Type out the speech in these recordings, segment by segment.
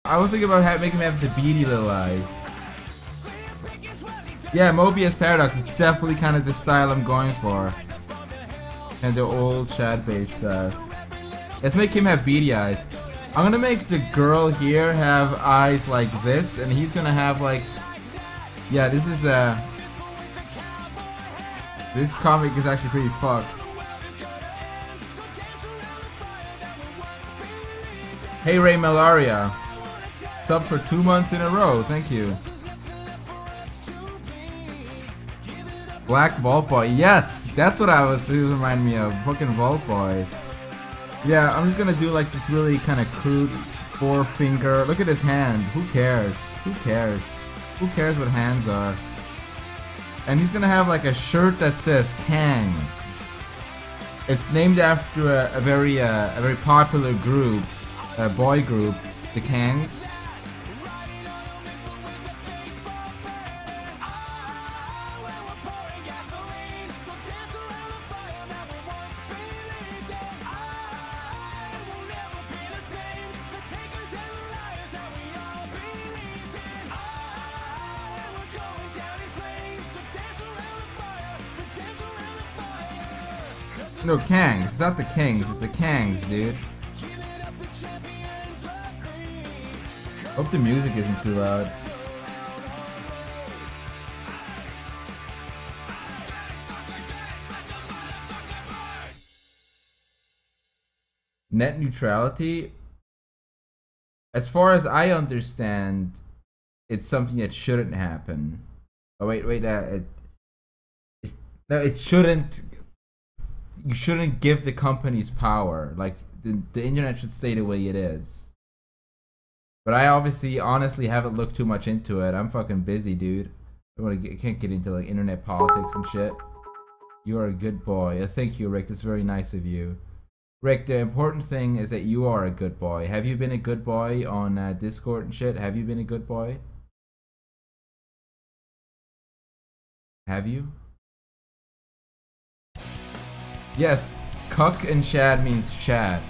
I was thinking about making him have the beady little eyes. Yeah, Mobius Paradox is definitely kind of the style I'm going for. And the old Shadbase stuff. Let's make him have beady eyes. I'm gonna make the girl here have eyes like this, and he's gonna have like... Yeah, this is this comic is actually pretty fucked. Hey Ray Malaria. Sub for 2 months in a row, thank you. Black Vault Boy, yes! That's what it was reminding me of, fucking Vault Boy. Yeah, I'm just gonna do like this really kind of crude 4-finger, look at his hand, who cares? Who cares? Who cares what hands are? And he's gonna have like a shirt that says Kangs. It's named after a very popular group, a boy group, the Kangs. No, Kangs. It's not the Kings. It's the Kangs, dude. Hope the music isn't too loud. Net neutrality? As far as I understand, it's something that shouldn't happen. Oh, wait. No, it shouldn't... You shouldn't give the companies power. Like, the internet should stay the way it is. But I honestly haven't looked too much into it. I'm fucking busy, dude. I can't get into like internet politics and shit. You are a good boy. Thank you, Rick. That's very nice of you. Rick, the important thing is that you are a good boy. Have you been a good boy on Discord and shit? Have you been a good boy? Have you? Yes, cuck and shad means shad.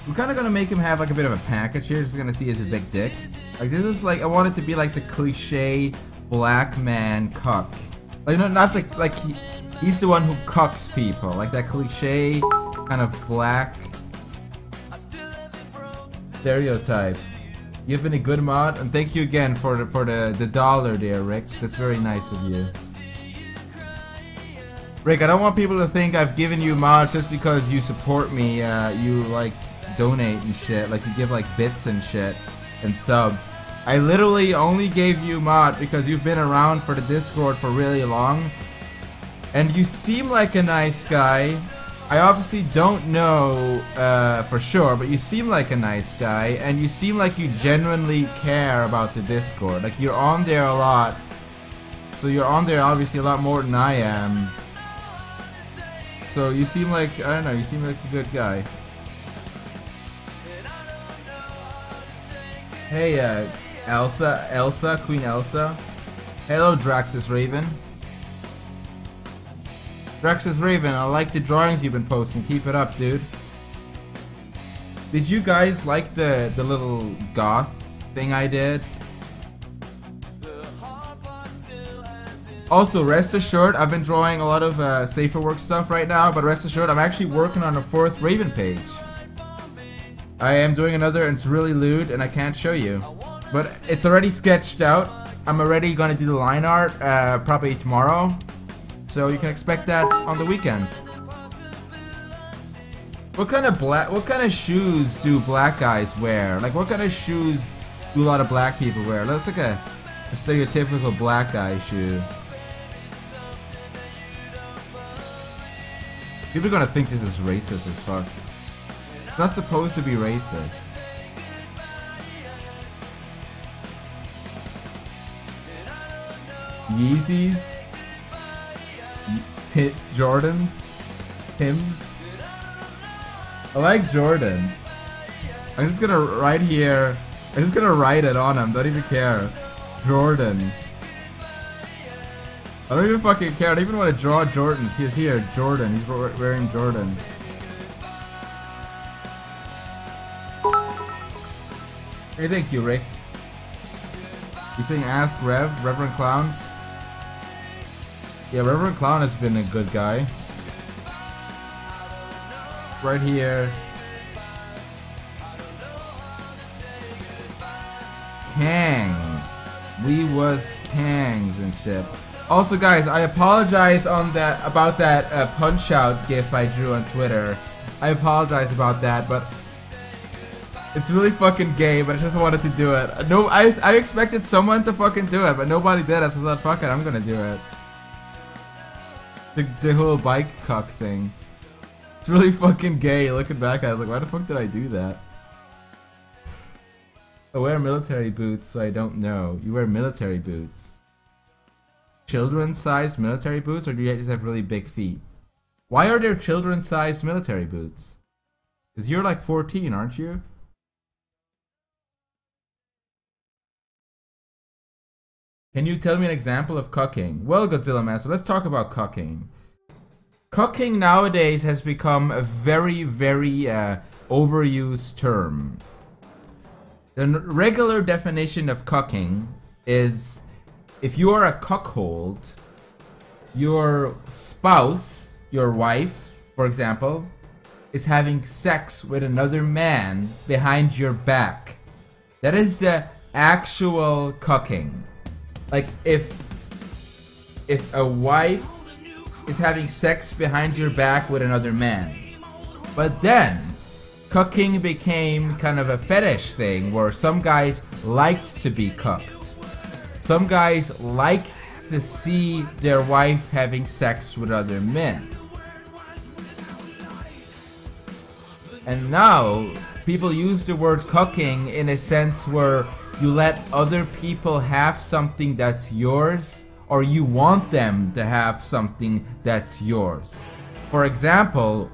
We're kind of gonna make him have like a bit of a package here. Just gonna see as a big dick. Like this is like, I want it to be like the cliche black man cuck. Like no, not the like he's the one who cucks people. Like that cliche kind of black stereotype. You've been a good mod, and thank you again for the dollar there, Rick. That's very nice of you. Rick, I don't want people to think I've given you mod just because you support me. You like donate and shit, like you give like bits and shit and sub. I literally only gave you mod because you've been around for the Discord for really long, and you seem like a nice guy. I obviously don't know for sure, but you seem like a nice guy, and you seem like you genuinely care about the Discord. Like, you're on there a lot, so you're on there obviously a lot more than I am. So you seem like, I don't know, you seem like a good guy. Hey, Elsa, Queen Elsa. Hello, Draxus Raven. Draxus Raven, I like the drawings you've been posting. Keep it up, dude. Did you guys like the little goth thing I did? Also, rest assured, I've been drawing a lot of safer work stuff right now, but rest assured, I'm actually working on a 4th Raven page. I am doing another, and it's really lewd, and I can't show you. But it's already sketched out. I'm already gonna do the line art, probably tomorrow. So you can expect that on the weekend. What kind of shoes do black guys wear? Like, what kind of shoes do a lot of black people wear? Let's look at a stereotypical black guy shoe. People are gonna think this is racist as fuck. It's not supposed to be racist. Yeezys? Jordans? Tims? I like Jordans. I'm just gonna write here. I'm just gonna write it on them, don't even care. Jordan. I don't even fucking care. I don't even want to draw Jordans. He's here, Jordan. He's wearing Jordan. Hey, thank you, Rick. He's saying ask Reverend Clown. Yeah, Reverend Clown has been a good guy. Right here. Kangs. We was Kangs and shit. Also, guys, I apologize about that punch out gif I drew on Twitter. I apologize about that, but it's really fucking gay. But I just wanted to do it. No, I expected someone to fucking do it, but nobody did it. So I thought, fuck it, I'm gonna do it. The whole bike cuck thing. It's really fucking gay. Looking back, I was like, why the fuck did I do that? I wear military boots, so I don't know. You wear military boots. Children's-sized military boots, or do you just have really big feet? Why are there children's-sized military boots? Because you're like 14, aren't you? Can you tell me an example of cucking? Well, Godzilla Master, let's talk about cucking. Cucking nowadays has become a very, very overused term. The regular definition of cucking is if you are a cuckold, your spouse, your wife, for example, is having sex with another man behind your back. That is the actual cucking. Like if a wife is having sex behind your back with another man. But then cucking became kind of a fetish thing where some guys liked to be cucked. Some guys liked to see their wife having sex with other men. And now people use the word cucking in a sense where you let other people have something that's yours, or you want them to have something that's yours. For example,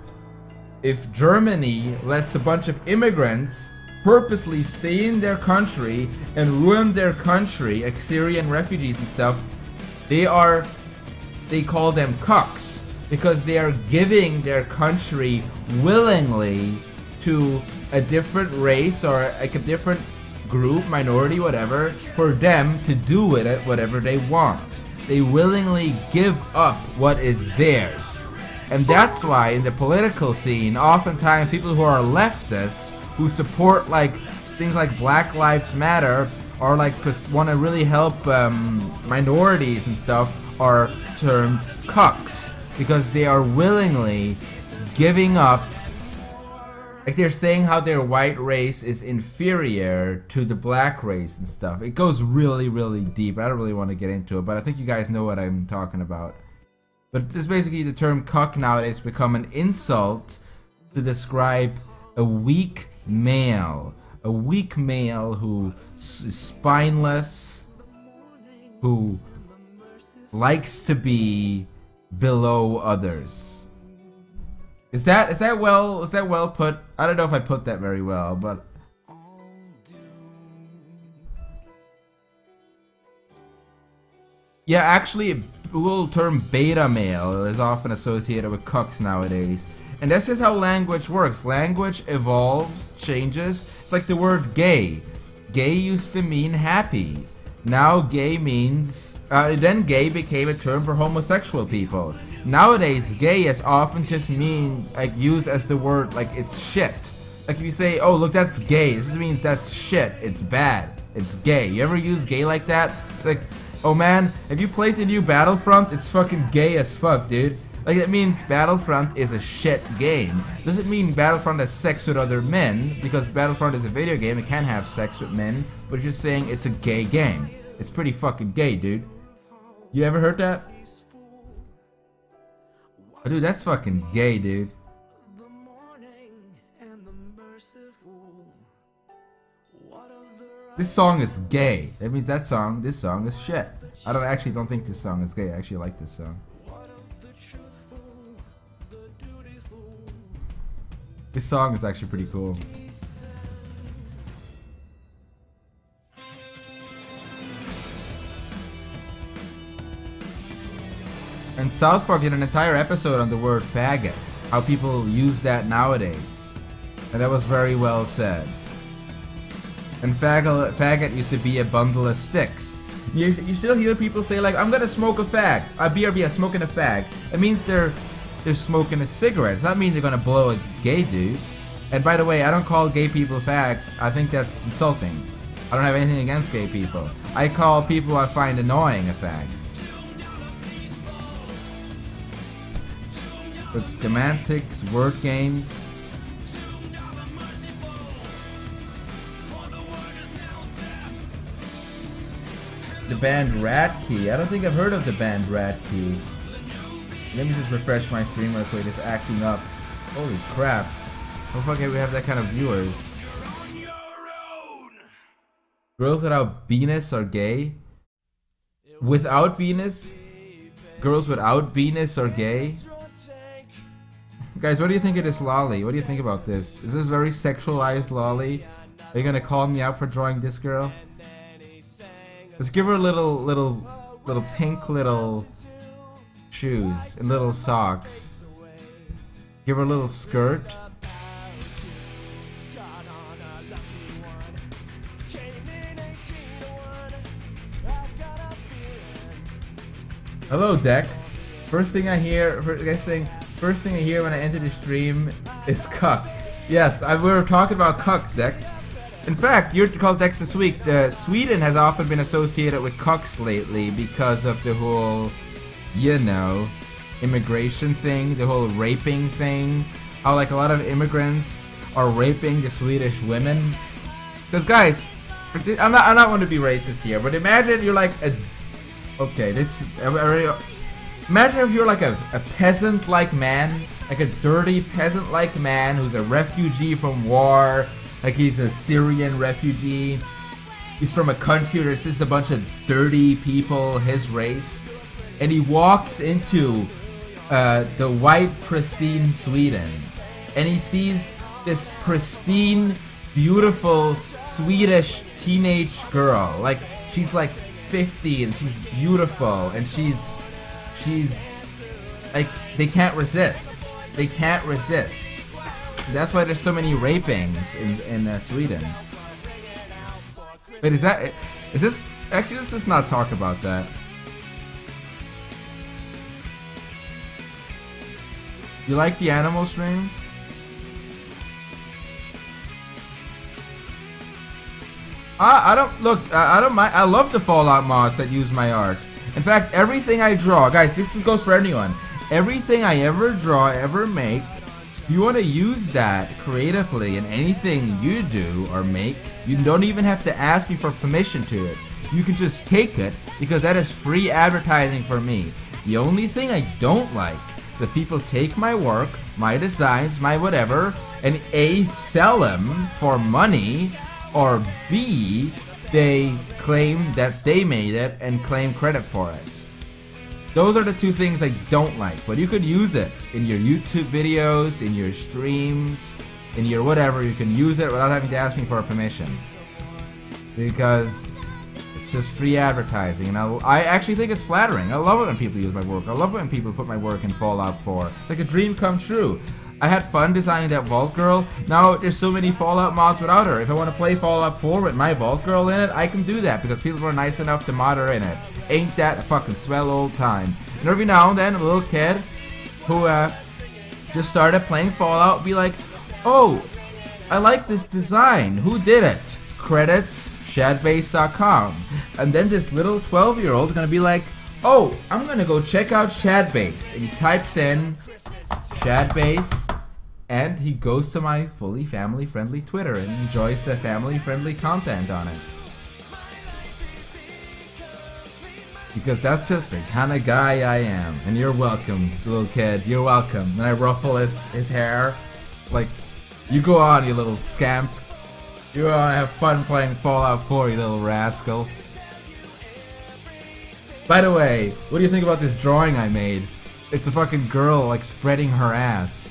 if Germany lets a bunch of immigrants purposely stay in their country and ruin their country, like Syrian refugees and stuff, they call them cucks because they are giving their country willingly to a different race or like a different group, minority, whatever, for them to do with it whatever they want. They willingly give up what is theirs. And that's why in the political scene, oftentimes people who are leftists, who support like things like Black Lives Matter, or like want to really help minorities and stuff, are termed cucks. Because they are willingly giving up. Like they're saying how their white race is inferior to the black race and stuff. It goes really, really deep. I don't really want to get into it, but I think you guys know what I'm talking about. But it's basically the term cuck nowadays become an insult to describe a weak male. A weak male who is spineless, who likes to be below others. Is that well put? I don't know if I put that very well, but yeah, actually, the Google term beta male is often associated with cucks nowadays, and that's just how language works. Language evolves, changes. It's like the word gay. Gay used to mean happy. Now gay means then gay became a term for homosexual people. Nowadays, gay is often just used as the word like it's shit. Like if you say, oh look, that's gay, this just means that's shit, it's bad, it's gay. You ever use gay like that? It's like, oh man, have you played the new Battlefront? It's fucking gay as fuck, dude. Like that means Battlefront is a shit game. Doesn't mean Battlefront has sex with other men, because Battlefront is a video game, it can have sex with men, but you're just saying it's a gay game. It's pretty fucking gay, dude. You ever heard that? Oh, dude, that's fucking gay, dude. This song is gay. That means this song is shit. I don't think this song is gay. I actually like this song. This song is actually pretty cool. And South Park did an entire episode on the word faggot, how people use that nowadays. And that was very well said. And faggot used to be a bundle of sticks. You still hear people say like, I'm gonna smoke a fag. BRB, smoking a fag. It means they're smoking a cigarette. Does that mean they're gonna blow a gay dude? And by the way, I don't call gay people fag. I think that's insulting. I don't have anything against gay people. I call people I find annoying a fag. With semantics, word games. The band Ratkey. I don't think I've heard of the band Ratkey. Let me just refresh my stream real quick. It's acting up. Holy crap. How fuck can we have that kind of viewers? Girls without Venus are gay? Without Venus? Girls without Venus are gay? Guys, what do you think of this lolly? What do you think about this? Is this very sexualized lolly? Are you gonna call me out for drawing this girl? Let's give her little pink little shoes and little socks. Give her a little skirt. Hello, Dex. First thing I hear when I enter the stream is cuck. Yes, we were talking about cucks, Dex. In fact, you're called Dex this week. Sweden has often been associated with cucks lately because of the whole, you know, immigration thing, the whole raping thing. How like a lot of immigrants are raping the Swedish women. Because guys, I'm not going to be racist here, but imagine you're like a imagine if you're like a peasant-like man, like a dirty peasant-like man who's a refugee from war, like he's a Syrian refugee. He's from a country where there's just a bunch of dirty people, his race, and he walks into the white, pristine Sweden, and he sees this pristine, beautiful Swedish teenage girl. Like she's like 50 and she's beautiful and she's like they can't resist. They can't resist. That's why there's so many rapings in Sweden. Wait, is this actually? Let's just not talk about that. You like the animal stream? I don't mind. I love the Fallout mods that use my art. In fact, everything I draw, guys, this goes for anyone. Everything I ever draw, ever make, if you want to use that creatively in anything you do or make, you don't even have to ask me for permission to it. You can just take it because that is free advertising for me. The only thing I don't like is if people take my work, my designs, my whatever, and A, sell them for money, or B, they claim that they made it and claim credit for it. Those are the two things I don't like, but you could use it in your YouTube videos, in your streams, in your whatever. You can use it without having to ask me for permission, because it's just free advertising, and I actually think it's flattering. I love it when people use my work. I love it when people put my work in Fallout 4. It's like a dream come true. I had fun designing that Vault Girl. Now there's so many Fallout mods without her. If I want to play Fallout 4 with my Vault Girl in it, I can do that because people were nice enough to mod her in it. Ain't that a fucking swell old time? And every now and then a little kid who just started playing Fallout will be like, oh, I like this design. Who did it? Credits, Shadbase.com. And then this little 12-year-old is going to be like, oh, I'm going to go check out Shadbase. And he types in Shadbase, and he goes to my fully family-friendly Twitter and enjoys the family-friendly content on it. Because that's just the kind of guy I am. And you're welcome, little kid. You're welcome. And I ruffle his hair. Like, you go on, you little scamp. You want to have fun playing Fallout 4, you little rascal. By the way, what do you think about this drawing I made? It's a fucking girl, like, spreading her ass.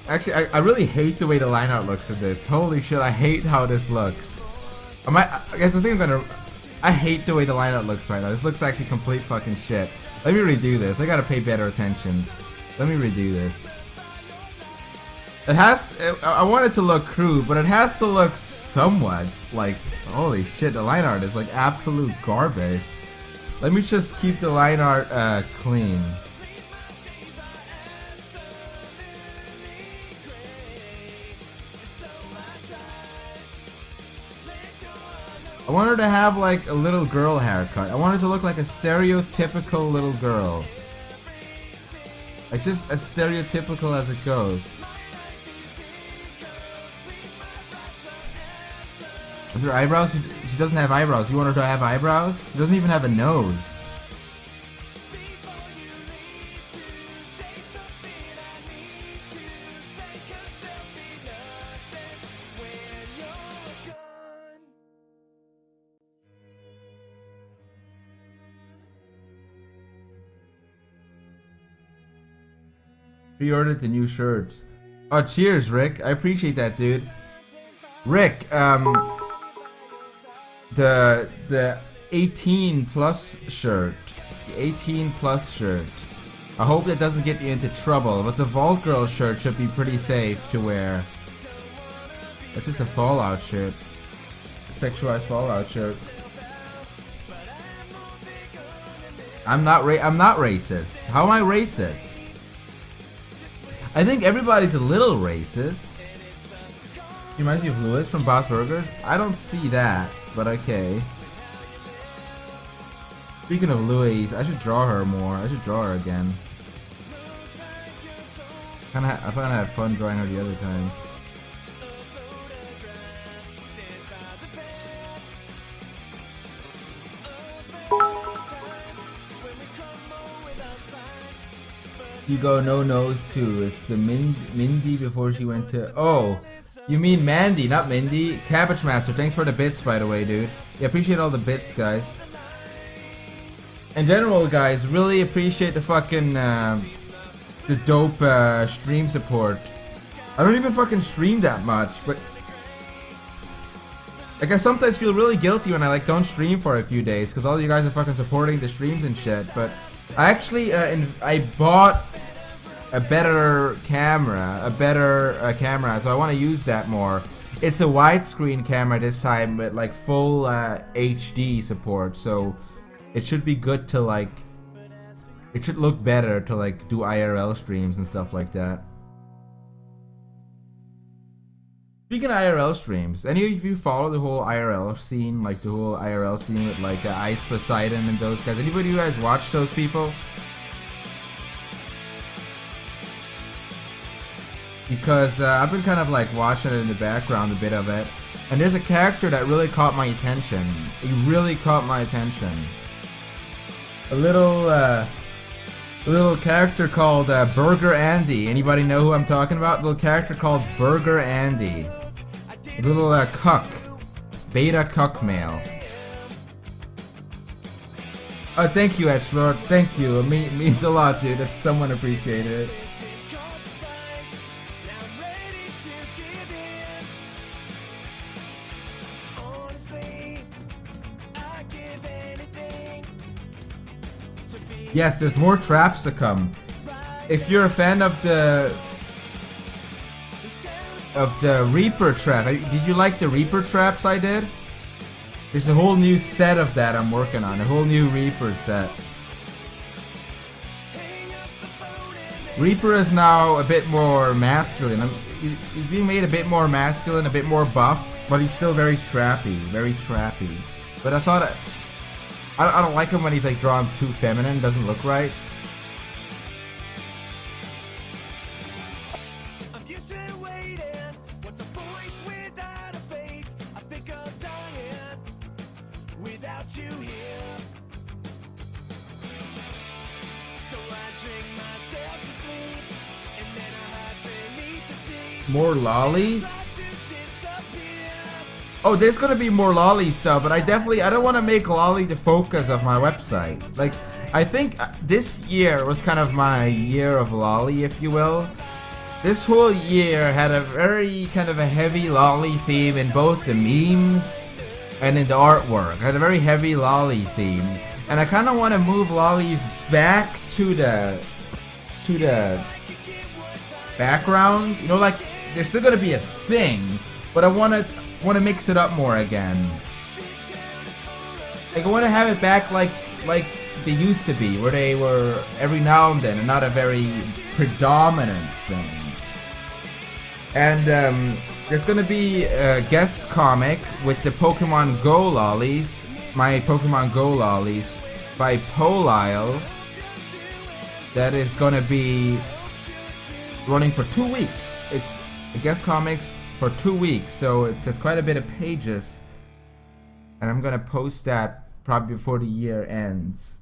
Actually, I really hate the way the line art looks of this. Holy shit, I hate how this looks. I guess the thing I'm gonna... I hate the way the line art looks right now. This looks actually complete fucking shit. Let me redo this. I gotta pay better attention. Let me redo this. It has... I want it to look crude, but it has to look somewhat like... Holy shit, the line art is like absolute garbage. Let me just keep the line art clean. I want her to have like a little girl haircut. I want her to look like a stereotypical little girl. Like just as stereotypical as it goes. With her eyebrows, she doesn't have eyebrows. You want her to have eyebrows? She doesn't even have a nose. Pre-ordered the new shirts. Oh, cheers, Rick. I appreciate that, dude. Rick, the 18 plus shirt. The 18 plus shirt. I hope that doesn't get you into trouble, but the Vault Girl shirt should be pretty safe to wear. That's just a Fallout shirt. Sexualized Fallout shirt. I'm not racist. How am I racist? I think everybody's a little racist. He reminds me of Lewis from Boss Burgers. I don't see that, but okay. Speaking of Louise, I should draw her more. I should draw her again. I kinda had fun drawing her the other times. You go no nose too. It's Mindy before she went to... Oh, you mean Mandy, not Mindy. Cabbage Master, thanks for the bits, by the way, dude. Yeah, appreciate all the bits, guys. In general, guys, really appreciate the fucking the dope stream support. I don't even fucking stream that much, but like I sometimes feel really guilty when I like don't stream for a few days because all you guys are fucking supporting the streams and shit. But I actually I bought a better camera, so I want to use that more. It's a widescreen camera this time with like full HD support, so it should be good to like, it should look better to like do IRL streams and stuff like that. Speaking of IRL streams, any of you follow the whole IRL scene, like the whole IRL scene with like Ice Poseidon and those guys? Anybody who guys watch those people? Because I've been kind of like watching it in the background, a bit of it, and there's a character that really caught my attention. He really caught my attention. A little character called Burger Andy. Anybody know who I'm talking about? A little character called Burger Andy. A little cuck. Beta cuck male. Oh, thank you, Edgelord. Thank you. It means a lot, dude. If someone appreciated it. Yes, there's more traps to come. If you're a fan of the Reaper trap, did you like the Reaper traps I did? There's a whole new set of that I'm working on, a whole new Reaper set. Reaper is now a bit more masculine. He's being made a bit more masculine, a bit more buff, but he's still very trappy, very trappy. But I thought I don't like him when he's like drawn too feminine, doesn't look right. More lollies? Oh, there's gonna be more lolly stuff, but I don't want to make lolly the focus of my website. Like, I think this year was kind of my year of lolly, if you will. this whole year had a very kind of a heavy lolly theme in both the memes and in the artwork. It had a very heavy lolly theme, and I kind of want to move lollies back to the background. You know, like there's still gonna be a thing, but I want to mix it up more again. Like I want to have it back like they used to be, where they were every now and then, and not a very predominant thing. And there's gonna be a guest comic with the Pokemon Go lollies, my Pokemon Go lollies, by Polile. That is gonna be running for 2 weeks. It's a guest comics for 2 weeks, so it's quite a bit of pages. And I'm gonna post that probably before the year ends.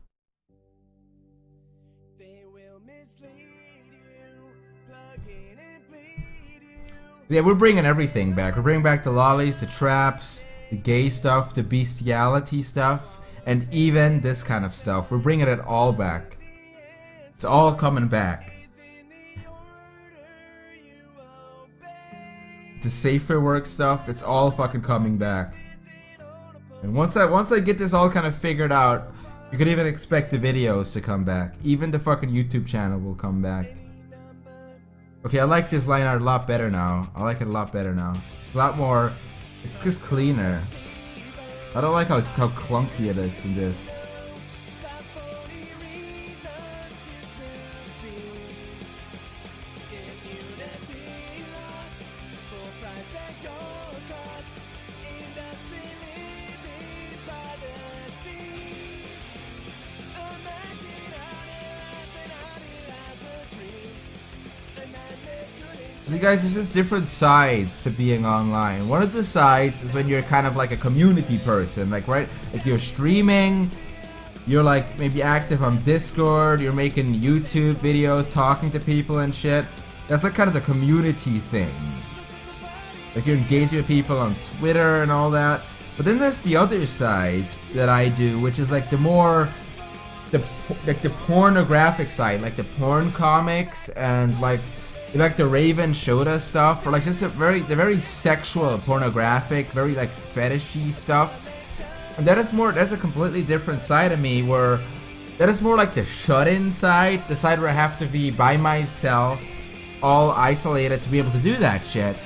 Yeah, we're bringing everything back. We're bringing back the lollies, the traps, the gay stuff, the bestiality stuff, and even this kind of stuff. We're bringing it all back. It's all coming back. The safer work stuff, it's all fucking coming back. And once I get this all kind of figured out, you could even expect the videos to come back. Even the fucking YouTube channel will come back. Okay, I like this line art a lot better now. I like it a lot better now. It's a lot more, it's just cleaner. I don't like how clunky it is in this. So you guys, there's just different sides to being online. One of the sides is when you're kind of like a community person, like right, like you're streaming, you're like maybe active on Discord, you're making YouTube videos, talking to people and shit. That's like kind of the community thing. Like you're engaging with people on Twitter and all that. But then there's the other side that I do, which is like the more the pornographic side, like the porn comics and like the Raven Shota stuff, or like just the very sexual, pornographic, very like fetishy stuff. And that's a completely different side of me, where that is more like the shut-in side, the side where I have to be by myself, all isolated to be able to do that shit.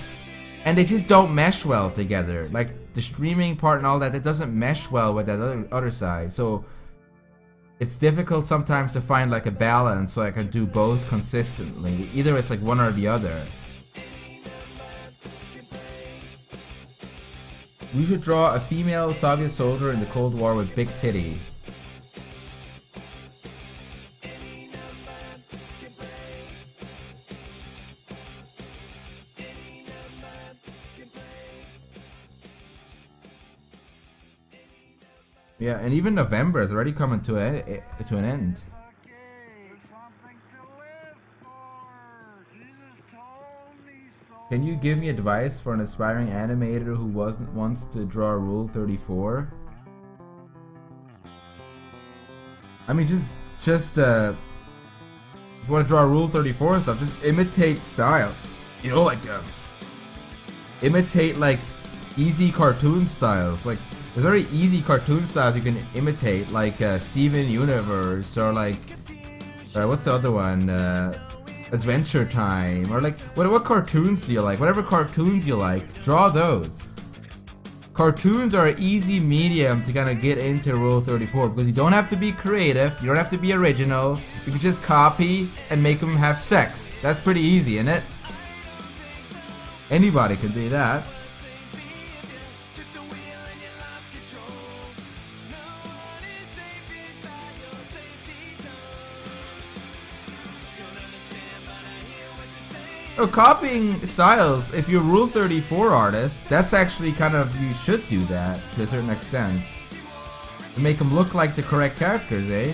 And they just don't mesh well together. Like the streaming part and all that, it doesn't mesh well with that other side. So it's difficult sometimes to find like a balance so I can do both consistently. Either it's like one or the other. We should draw a female Soviet soldier in the Cold War with big titty. Yeah, and even November is already coming to an end. Can you give me advice for an aspiring animator who wants to draw Rule 34? I mean, just if you want to draw Rule 34 and stuff, just imitate style. You know, like imitate like easy cartoon styles. Like there's very easy cartoon styles you can imitate, like Steven Universe, or like what's the other one? Adventure Time, or like what cartoons do you like? Whatever cartoons you like, draw those. Cartoons are an easy medium to kind of get into Rule 34 because you don't have to be creative, you don't have to be original. You can just copy and make them have sex. That's pretty easy, isn't it? Anybody can do that. So copying styles, if you're a Rule 34 artist, that's actually kind of, you should do that to a certain extent. To make them look like the correct characters, eh?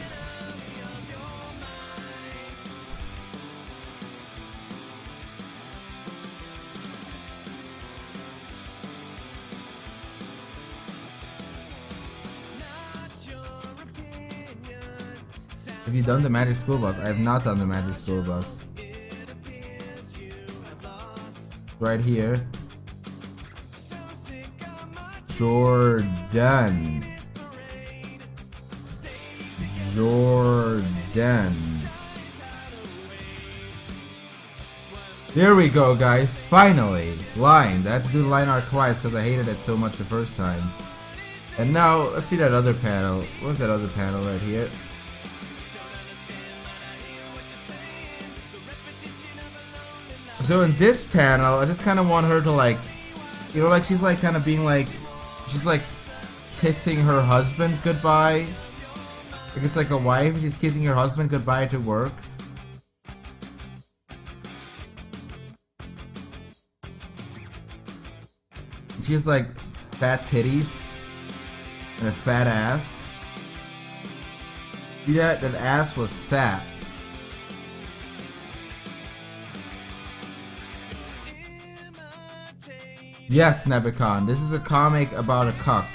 Have you done the Magic School Bus? I have not done the Magic School Bus. right here. Jordan. There we go, guys. Finally. Line. I had to do the line art twice because I hated it so much the first time. And now, let's see that other panel. What's that other panel right here? So in this panel, I just kind of want her to like, you know, like she's like kind of being like, she's like kissing her husband goodbye. Like it's like a wife, she's kissing her husband goodbye to work. She has like fat titties and a fat ass. See that? That ass was fat. Yes, Nebicon, this is a comic about a cuck.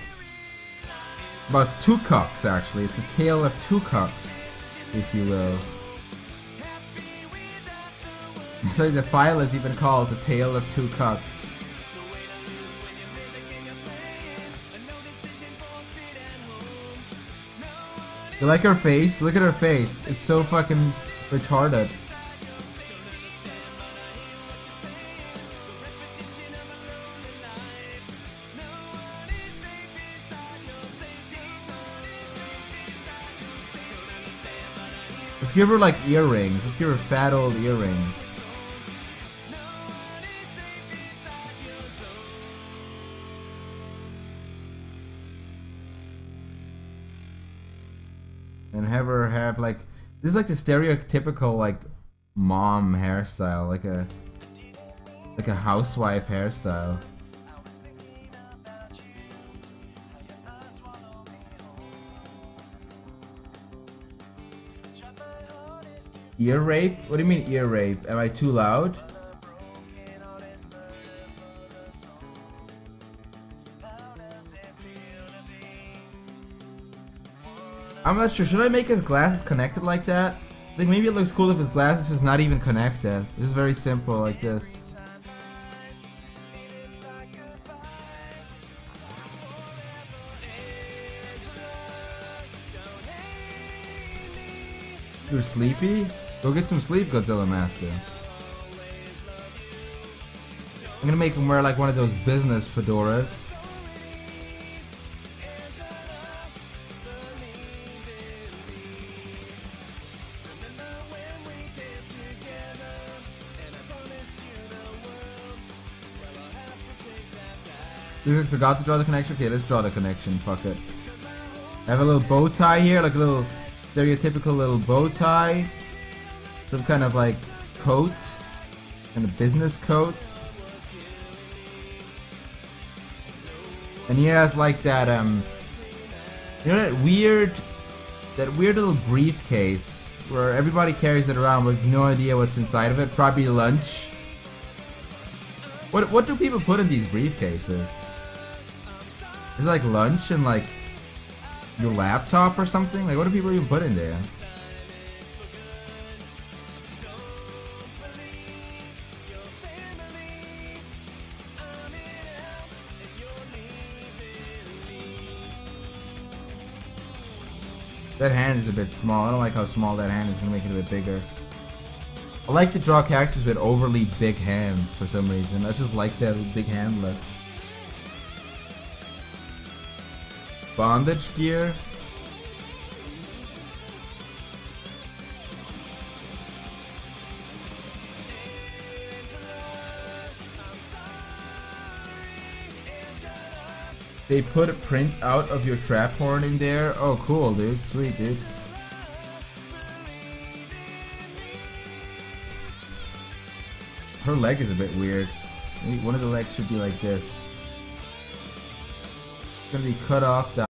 About two cucks, actually. It's a tale of two cucks, if you will. Like the file is even called The Tale of Two Cucks. You like her face? Look at her face. It's so fucking retarded. Let's give her like earrings. Let's give her fat old earrings. And have her have like, this is like the stereotypical like mom hairstyle, like a housewife hairstyle. Ear rape? What do you mean ear rape? Am I too loud? I'm not sure. Should I make his glasses connected like that? I think maybe it looks cool if his glasses is not even connected. This is very simple like this. You're sleepy? Go get some sleep, Godzilla Master. I'm gonna make him wear like one of those business fedoras. You forgot to draw the connection? Okay, let's draw the connection, fuck it. I have a little bow tie here, like a little stereotypical little bow tie. Some kind of like coat. And a business coat. And he has like that, you know that weird little briefcase where everybody carries it around with no idea what's inside of it, probably lunch. What do people put in these briefcases? Is it like lunch and like your laptop or something? Like what do people even put in there? That hand is a bit small. I don't like how small that hand is. Gonna make it a bit bigger. I like to draw characters with overly big hands for some reason. I just like that big hand look. Bondage gear. They put a print out of your trap horn in there. Oh, cool, dude. Sweet, dude. Her leg is a bit weird. Maybe one of the legs should be like this. It's gonna be cut off down.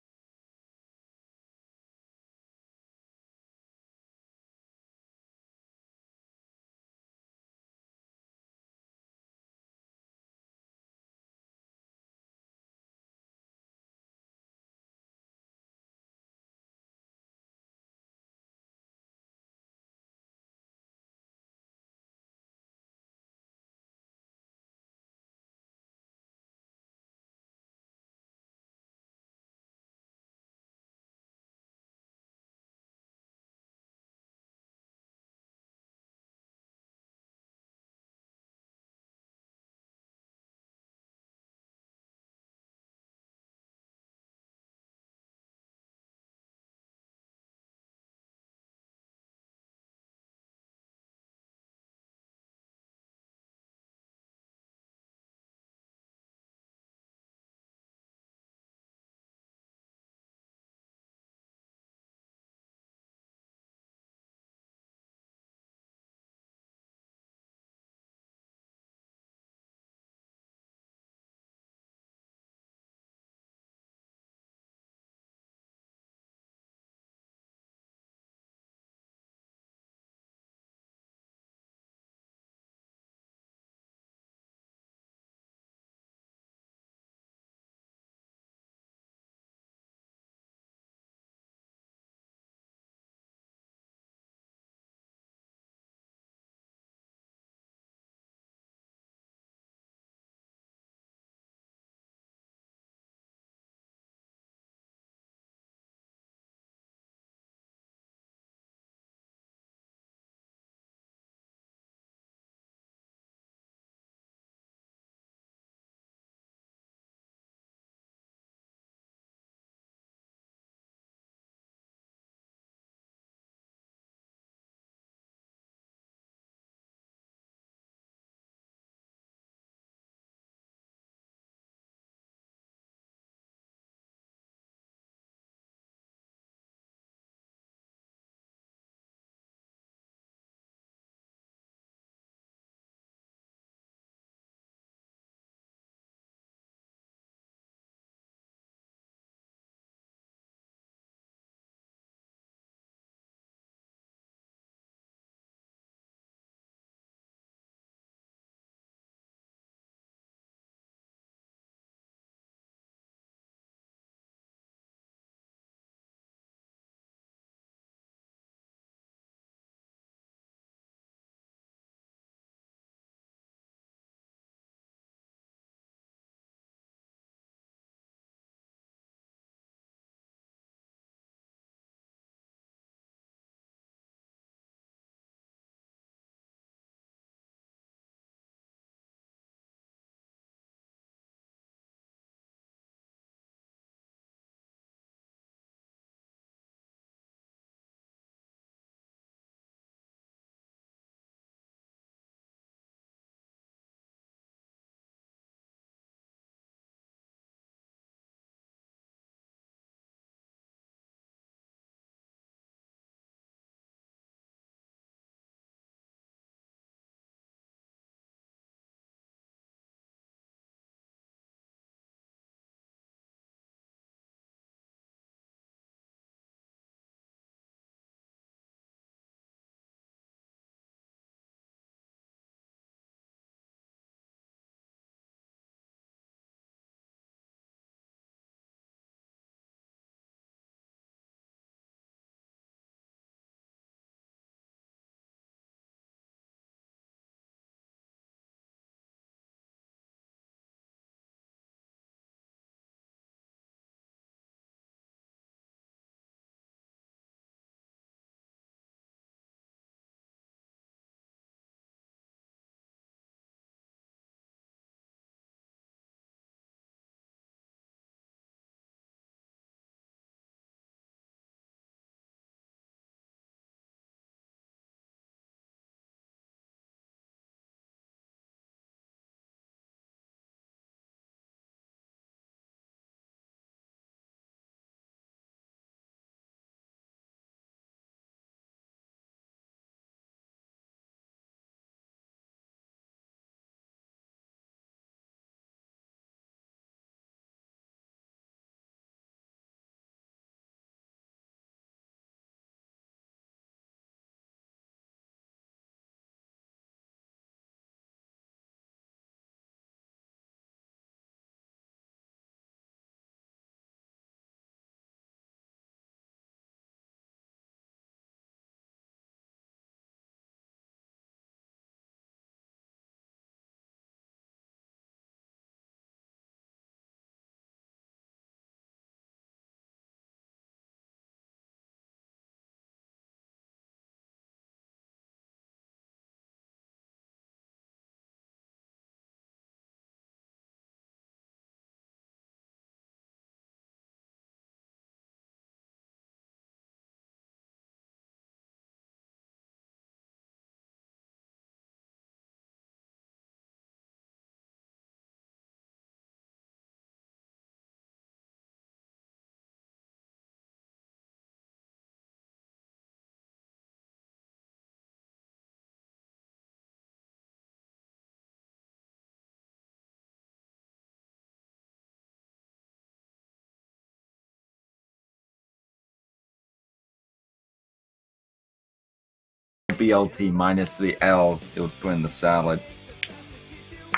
like BLT minus the L. You'll win the salad.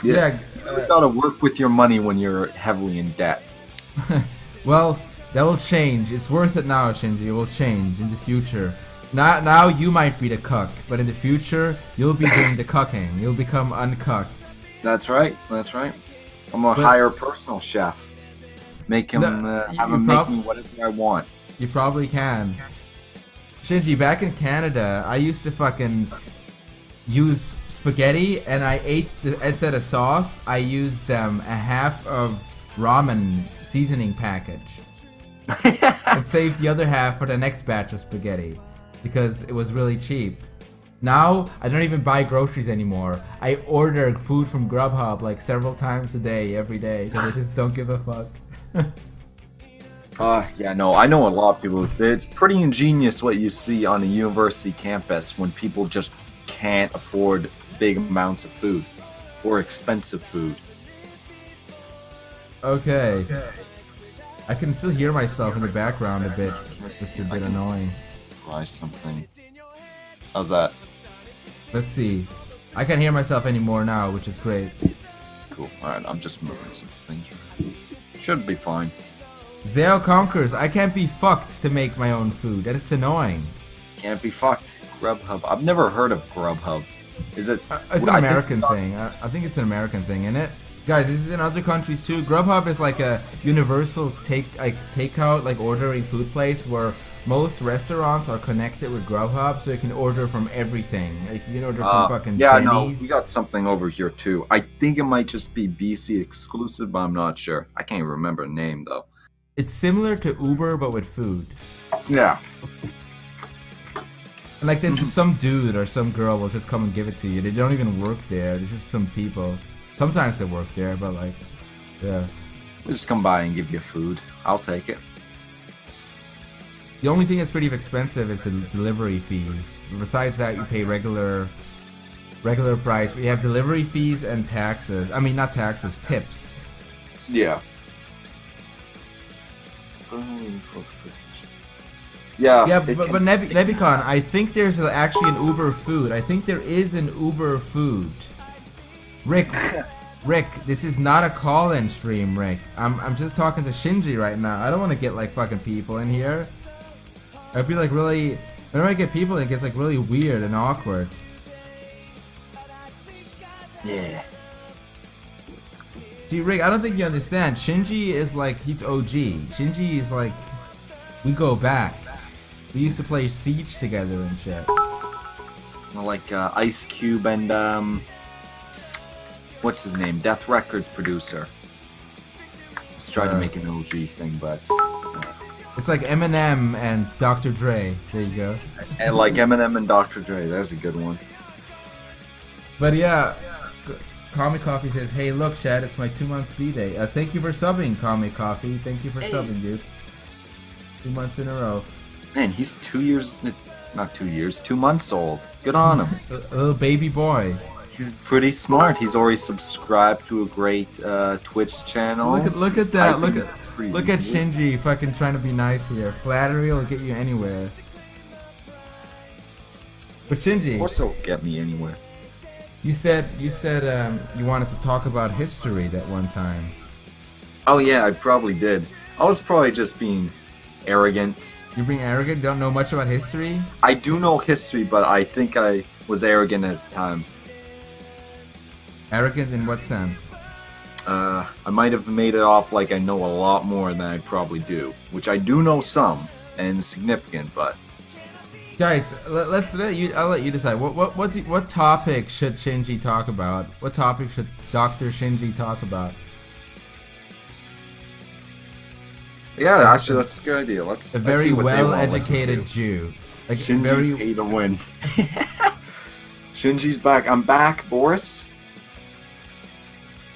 Yeah. You gotta work with your money when you're heavily in debt. Well, that will change. It's worth it now, Shinji. It will change in the future. Now you might be the cuck, but in the future, you'll be doing the cucking. You'll become uncucked. That's right. That's right. I'm gonna hire a personal chef. Make him have him make me whatever I want. You probably can. Shinji, back in Canada, I used to fucking use spaghetti, and I ate instead of sauce, I used a half of ramen seasoning package, and saved the other half for the next batch of spaghetti because it was really cheap. Now I don't even buy groceries anymore. I order food from Grubhub like several times a day, every day, because I just don't give a fuck. Yeah, no, I know a lot of people. It's pretty ingenious what you see on a university campus when people just can't afford big amounts of food or expensive food. Okay. I can still hear myself in the background a bit. It's a bit annoying. Try something. How's that? Let's see. I can't hear myself anymore now, which is great. Cool. Alright, I'm just moving some things. Should be fine. Zao conquers. I can't be fucked to make my own food. That is annoying. Can't be fucked. Grubhub. I've never heard of Grubhub. Is it? It's an American thing. I think it's an American thing, isn't it? Guys, this is in other countries too. Grubhub is like a universal takeout, like ordering food place where most restaurants are connected with Grubhub, so you can order from everything. Like you can order from fucking yeah, Denny's. no, we got something over here too. I think it might just be BC exclusive, but I'm not sure. I can't even remember the name though. It's similar to Uber, but with food. Yeah. And like, there's just some dude or some girl will just come and give it to you. They don't even work there. There's just some people. Sometimes they work there, but like, yeah. They'll just come by and give you food. I'll take it. The only thing that's pretty expensive is the delivery fees. Besides that, you pay regular price, but you have delivery fees and taxes. I mean, not taxes, tips. Yeah. Yeah, but Nebicon, I think there's actually an Uber food. I think there is an Uber food. Rick, this is not a call-in stream, Rick. I'm just talking to Shinji right now. I don't want to get like fucking people in here. I'd be like really. Whenever I get people, it gets like really weird and awkward. Yeah. Gee, Rick, I don't think you understand. Shinji is like, he's OG. Shinji is like, we go back. We used to play Siege together and shit. Like Ice Cube and what's his name? Death Records producer. Let's try to make an OG thing, but it's like Eminem and Dr. Dre. There you go. And like Eminem and Dr. Dre. That's a good one. But yeah. Comic Coffee says, "Hey, look, Shad, it's my 2-month B-day. Thank you for subbing, Comic Coffee. Thank you for subbing, dude. 2 months in a row. Man, he's 2 years, not 2 years, 2 months old. Good on him. A little baby boy. He's pretty smart. He's already subscribed to a great Twitch channel. Look at that. Look at Shinji fucking trying to be nice here. Flattery will get you anywhere. But Shinji, of course, it'll get me anywhere. You said you wanted to talk about history that one time. Oh yeah, I probably did. I was probably just being arrogant. You're being arrogant? Don't know much about history? I do know history, but I think I was arrogant at the time. Arrogant in what sense? I might have made it off like I know a lot more than I probably do, which I do know some and significant, but. Guys, I'll let you decide. What topic should Shinji talk about? What topic should Dr. Shinji talk about? Yeah, actually, that's a good idea. Let's see very what well-educated Jew. Like Shinji paid to win. Shinji's back. I'm back, Boris.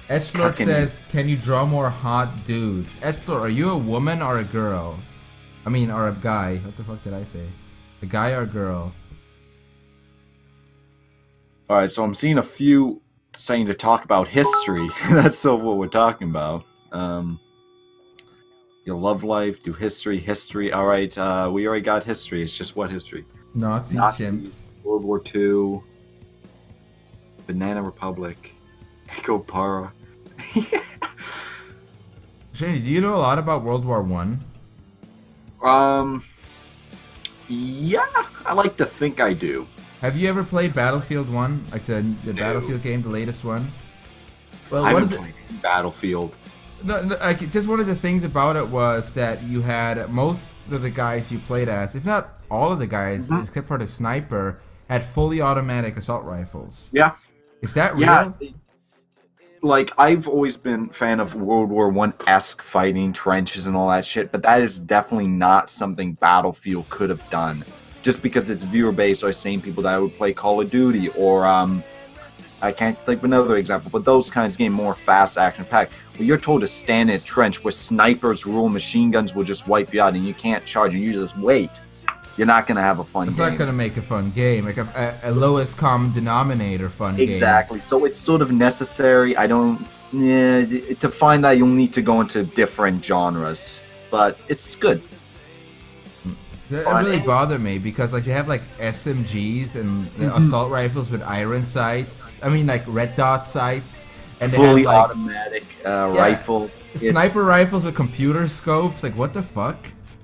Edgelord says, "Can you draw more hot dudes?" Edgelord, are you a woman or a girl? I mean, or a guy? What the fuck did I say? A guy or a girl? Alright, so I'm seeing a few saying to talk about history. That's what we're talking about. Your love life, do history. Alright, we already got history. It's just what history? Nazi chimps. World War II, Banana Republic, Echo Para. Shane, do you know a lot about World War One? Yeah, I like to think I do. Have you ever played Battlefield 1? Like the No. Battlefield game, the latest one? Well, I one haven't of the, played Battlefield. no, like, just one of the things about it was that you had most of the guys you played as, if not all of the guys, except for the sniper, had fully automatic assault rifles. Yeah. Is that real? Yeah. Like, I've always been a fan of World War One-esque fighting, trenches and all that shit, but that is definitely not something Battlefield could have done. Just because it's viewer-based, I've seen people that would play Call of Duty, or, I can't think of another example, but those kinds of games more fast, action-packed. Well, you're told to stand in a trench where snipers rule, machine guns will just wipe you out, and you can't charge, and you just wait. You're not going to have a fun It's game. not gonna make a fun game, like a lowest common denominator fun game. Exactly. So it's sort of necessary. I don't. Yeah, to find that you'll need to go into different genres, but it's good. It really bothered me because like they have like SMGs and assault rifles with iron sights. I mean like red dot sights, and they Fully have like automatic rifle. sniper rifles with computer scopes. Like what the fuck?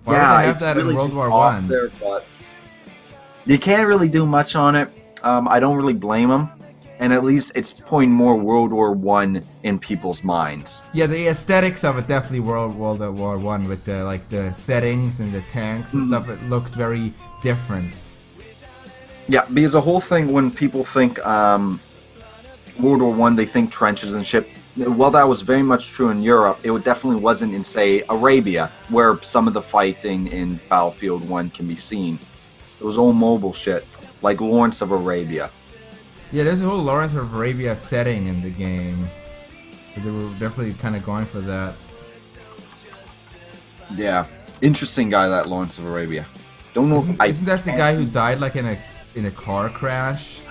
Why would they have it's that really in World just War off One? there, but you can't really do much on it. I don't really blame them, and at least it's putting more World War One in people's minds. Yeah, the aesthetics of it definitely World War One with the like the settings and the tanks and stuff. It looked very different. Yeah, because the whole thing, when people think World War One, they think trenches and shit. Well, that was very much true in Europe. It definitely wasn't in, say, Arabia, where some of the fighting in Battlefield 1 can be seen. It was all mobile shit, like Lawrence of Arabia. Yeah, there's a whole Lawrence of Arabia setting in the game. They were definitely kind of going for that. Yeah, interesting guy, that Lawrence of Arabia. Don't know. Isn't that the guy who died like in a car crash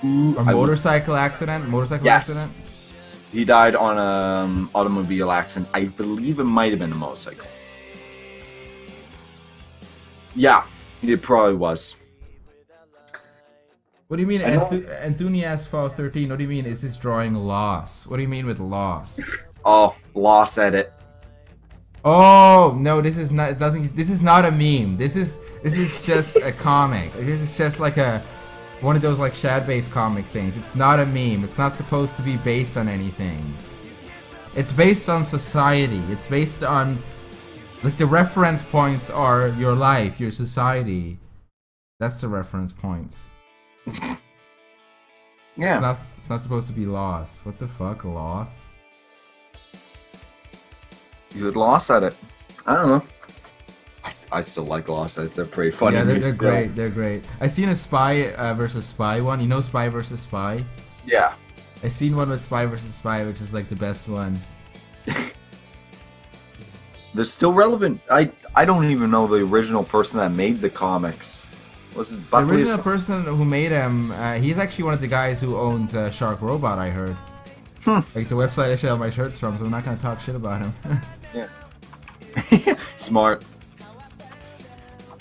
or motorcycle accident? Motorcycle accident. He died on an automobile accident. I believe it might have been a motorcycle. Yeah, it probably was. What do you mean, Anthonias Falls 13? What do you mean? Is this drawing loss? What do you mean with loss? Oh, loss edit. Oh no, this is not. It doesn't. This is not a meme. This is just a comic. This is just like one of those like Shadbase comic things. It's not a meme. It's not supposed to be based on anything. It's based on society. It's based on like the reference points are your life, your society. That's the reference points. Yeah. It's not supposed to be loss. What the fuck, loss? Good loss at it. I don't know. I still like loss edits. They're pretty funny. Yeah, they're great. They're great. I seen a spy versus spy one. You know, spy versus spy. Yeah. I seen one with spy versus spy, which is like the best one. They're still relevant. I don't even know the original person that made the comics. Was it Buckley? The original person who made him, he's actually one of the guys who owns Shark Robot, I heard. Like the website I sell my shirts from, so I'm not gonna talk shit about him. Yeah. Smart.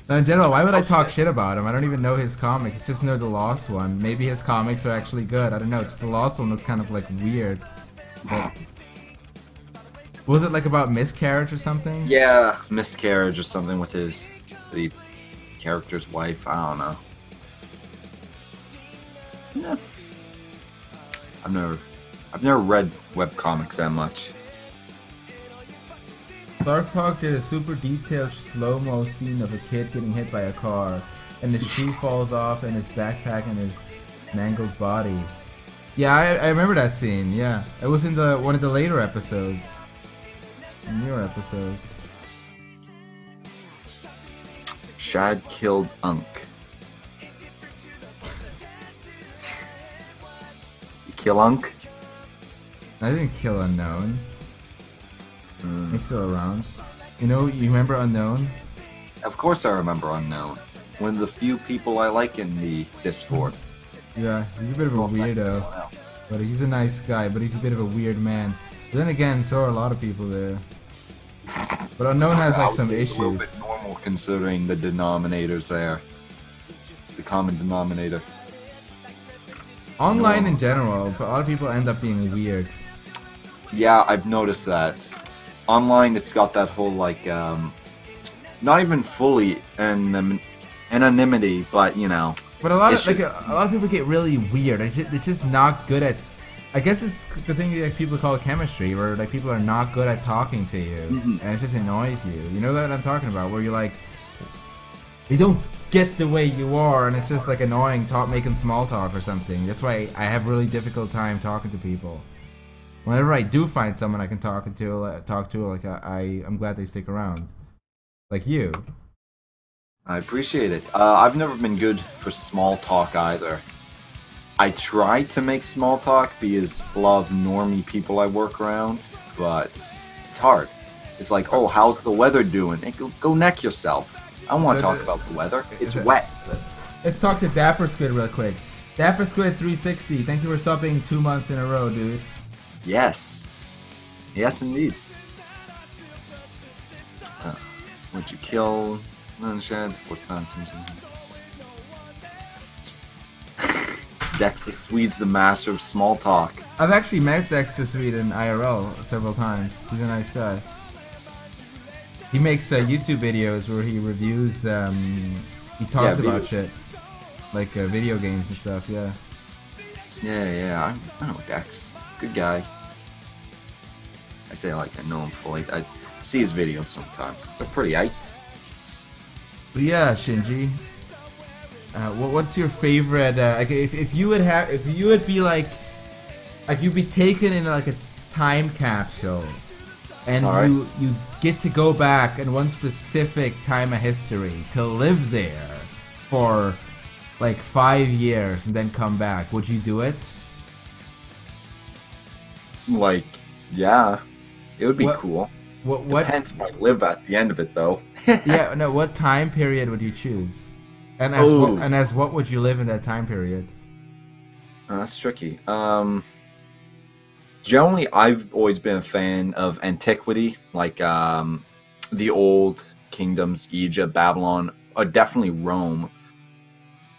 No, in general, why would I talk shit about him? I don't even know his comics. It's just know the Lost one. Maybe his comics are actually good. I don't know. Just the Lost one was kind of like weird. But was it like about miscarriage or something? Yeah, miscarriage or something with the character's wife. I don't know. Yeah. I've never read webcomics that much. Darkhawk did a super detailed slow-mo scene of a kid getting hit by a car, and his shoe falls off and his backpack and his mangled body. Yeah, I remember that scene, yeah. It was in one of the later episodes. Some newer episodes. Shad killed Unk. You kill Unk? I didn't kill Unknown. He's still around. You remember Unknown? Of course I remember Unknown. One of the few people I like in the Discord. Yeah, he's a bit of a weirdo. But he's a nice guy, but he's a bit of a weird man. But then again, so are a lot of people there. But Unknown has like some issues. A little bit normal considering the denominators there. the common denominator. Online in general, but a lot of people end up being weird. Yeah, I've noticed that. Online, it's got that whole, like, not even fully anonymity, but, you know. But a lot of people get really weird. They're just not good at. I guess it's the thing that people call chemistry, where like people are not good at talking to you, and it just annoys you. You know what I'm talking about? Where you're like, they don't get the way you are, and it's just like annoying making small talk or something. That's why I have really difficult time talking to people. Whenever I do find someone I can talk to, like I'm glad they stick around, like you. I appreciate it. I've never been good for small talk either. I try to make small talk because a lot of normie people I work around, but it's hard. It's like, oh, how's the weather doing? Hey, go neck yourself. I don't want to talk about the weather. It's wet. Let's talk to Dapper Squid real quick. Dapper Squid 360, thank you for subbing 2 months in a row, dude. Yes. Yes, indeed. Would you kill... Shad, fourth pound Simpson. Dexter Swede's the master of small talk. I've actually met Dexter Swede in IRL several times. He's a nice guy. He makes YouTube videos where he reviews, he talks about shit. Like video games and stuff, yeah. Yeah, I know Dex. Good guy. I say like I know him fully. I see his videos sometimes. They're pretty aight. But yeah, Shinji. What's your favorite? Like if you would be like you'd be taken in like a time capsule, and you get to go back in one specific time of history to live there for like 5 years and then come back. Would you do it? Like, yeah, it would be cool. What depends if I live at the end of it, though. Yeah, no. What time period would you choose? And as what would you live in that time period? That's tricky. Generally, I've always been a fan of antiquity, like the old kingdoms, Egypt, Babylon, or definitely Rome.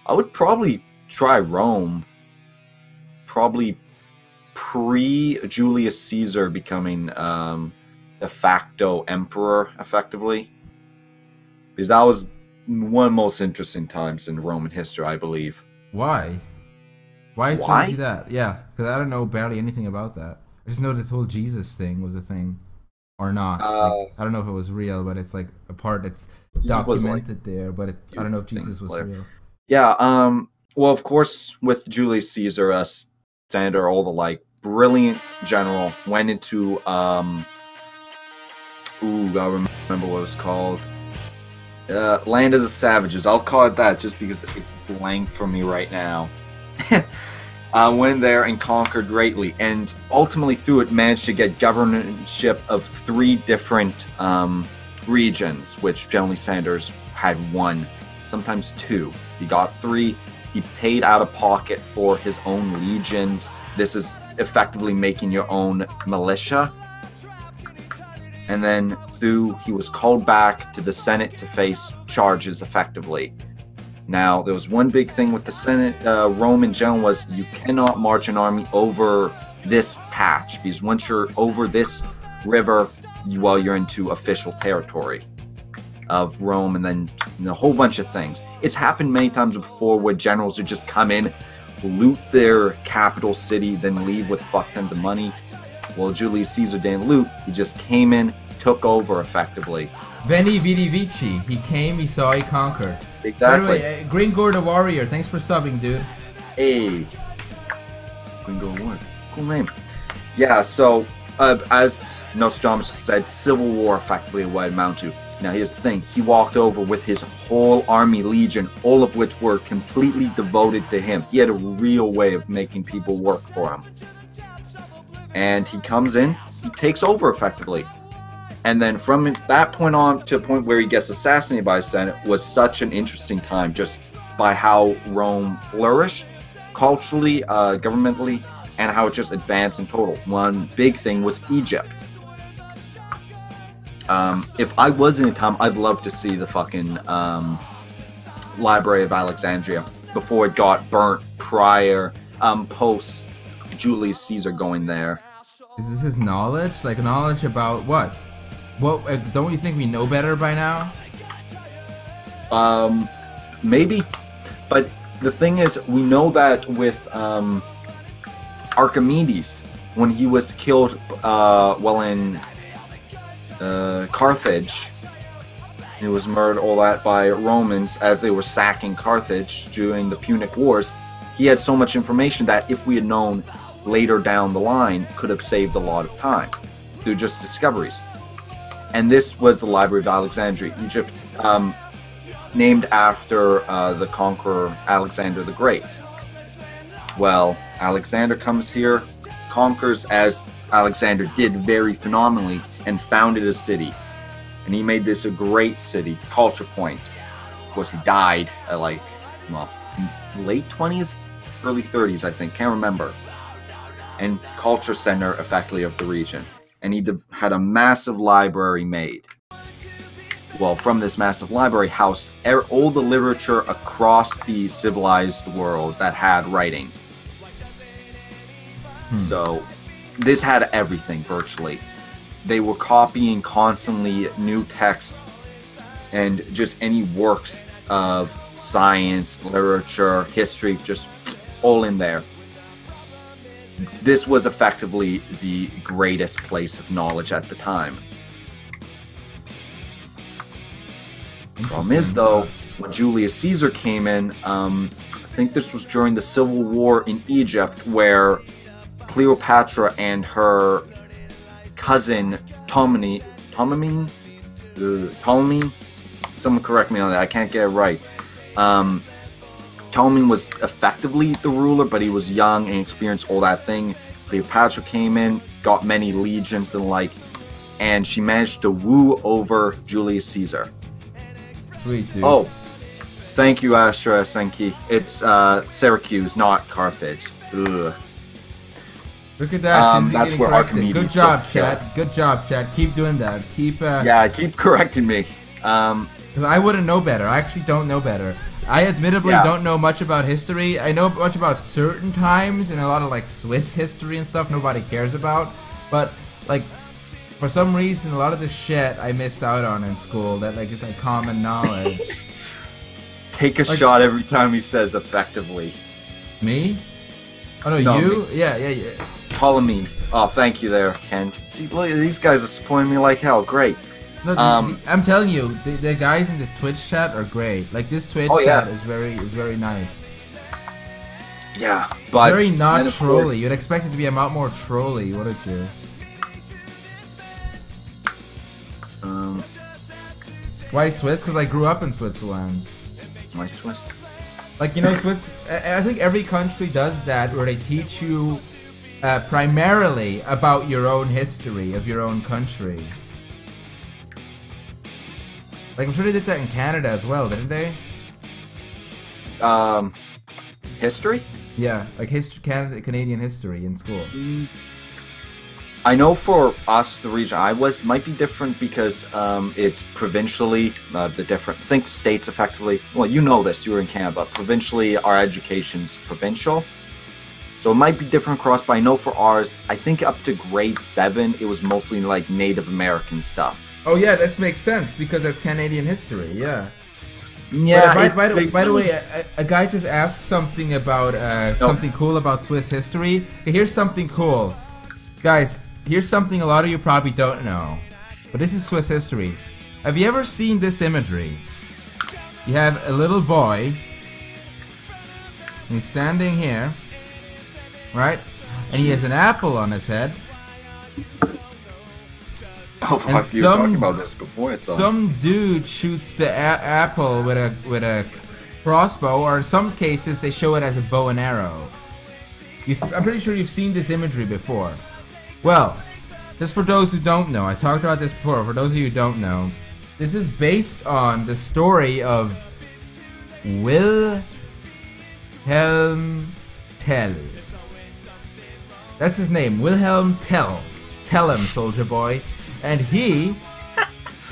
I would probably try Rome. Probably pre-Julius Caesar becoming de facto emperor, effectively, because that was one of the most interesting times in Roman history, I believe. Why? Why do that? Yeah, because I don't know barely anything about that. I just know the whole Jesus thing was a thing, or not. Like, I don't know if it was real, but it's like a part that's documented there. But I don't know if Jesus was real. Yeah. Well, of course, with Julius Caesar, Senator, all the like brilliant general went into I remember what it was called. Land of the Savages. I'll call it that just because it's blank for me right now. Went there and conquered greatly, and ultimately through it managed to get governorship of 3 different regions, which generally senators had 1, sometimes 2. He got 3. He paid out of pocket for his own legions. This is effectively making your own militia. And then he was called back to the Senate to face charges effectively. Now, there was one big thing with the Senate, Rome in general, was you cannot march an army over this patch, because once you're over this river, you're into official territory of Rome, and then a whole bunch of things. It's happened many times before where generals would just come in, loot their capital city, then leave with fuck tons of money. Well, Julius Caesar didn't loot. He just came in, took over effectively. Veni Vidi Vici. He came, he saw, he conquered. Exactly. By the way, Gringor the Warrior, thanks for subbing, dude. Hey. Gringor Warrior. Cool name. Yeah, so, as Nostradamus said, Civil War effectively what it amounted to. Now, here's the thing. He walked over with his whole army legion, all of which were completely devoted to him. He had a real way of making people work for him. And he comes in, he takes over effectively. And then from that point on to the point where he gets assassinated by the Senate was such an interesting time, just by how Rome flourished culturally, governmentally, and how it just advanced in total. One big thing was Egypt. If I was in a time, I'd love to see the fucking Library of Alexandria before it got burnt prior, post Julius Caesar going there. Is this his knowledge? Like knowledge about what? What? Don't you think we know better by now? Maybe, but the thing is, we know that with Archimedes, when he was killed, in Carthage, he was murdered, all that, by Romans as they were sacking Carthage during the Punic Wars. He had so much information that if we had known later down the line, could have saved a lot of time through just discoveries. And this was the Library of Alexandria, Egypt, named after the conqueror Alexander the Great. Well, Alexander comes here, conquers, as Alexander did very phenomenally, and founded a city. And he made this a great city, culture point. Of course, he died at late 20s, early 30s, I think, can't remember. And culture center, effectively, of the region. And he had a massive library made. Well, from this massive library housed all the literature across the civilized world that had writing. So, this had everything, virtually. They were copying constantly new texts and just any works of science, literature, history, just all in there. This was effectively the greatest place of knowledge at the time. Problem is, though, when Julius Caesar came in, I think this was during the Civil War in Egypt, where Cleopatra and her cousin Ptolemy, someone correct me on that, I can't get it right. Ptolemy was effectively the ruler, but he was young and experienced all that thing. Cleopatra came in, got many legions and the like, and she managed to woo over Julius Caesar. Sweet, dude. Oh, thank you, Astra Senki. It's Syracuse, not Carthage. Ugh. Look at that. That's where Archimedes Good job, was chat. killed. Good job, chat. Keep doing that. Keep. Yeah, keep correcting me. Because I wouldn't know better. I actually don't know better. I admittedly don't know much about history. I know much about certain times and a lot of like Swiss history and stuff nobody cares about. But like, for some reason, a lot of the shit I missed out on in school that like is like common knowledge. Take a shot every time he says effectively. Me? Oh no, you? Me. Yeah. Ptolemy. Oh, thank you there, Kent. See, look, these guys are supporting me like hell. Great. No, I'm telling you, the guys in the Twitch chat are great. Like this Twitch chat is very nice. Yeah, but very not trolly. You'd expect it to be a lot more trolly, wouldn't you? Why Swiss? Because I grew up in Switzerland. Why Swiss? Like, you know, I think every country does that, where they teach you primarily about your own history of your own country. Like, I'm sure they did that in Canada as well, didn't they? History? Yeah, like Canadian history in school. I know for us, the region I was might be different because it's provincially, think states effectively. Well, you know this, you were in Canada, but provincially our education's provincial. So it might be different across, but I know for ours, I think up to grade 7, it was mostly like Native American stuff. Oh yeah, that makes sense because that's Canadian history, yeah. Yeah. By the way, a guy just asked something about something cool about Swiss history. Okay, here's something cool. Guys, here's something a lot of you probably don't know. But this is Swiss history. Have you ever seen this imagery? You have a little boy. And he's standing here. Right? And he has an apple on his head. Oh fuck, you were talking about this before. Some dude shoots the apple with a crossbow, or in some cases they show it as a bow and arrow. I'm pretty sure you've seen this imagery before. Well, just for those who don't know, I talked about this before. For those of you who don't know, this is based on the story of Wilhelm Tell. That's his name, Wilhelm Tell. Tell him, soldier boy. And he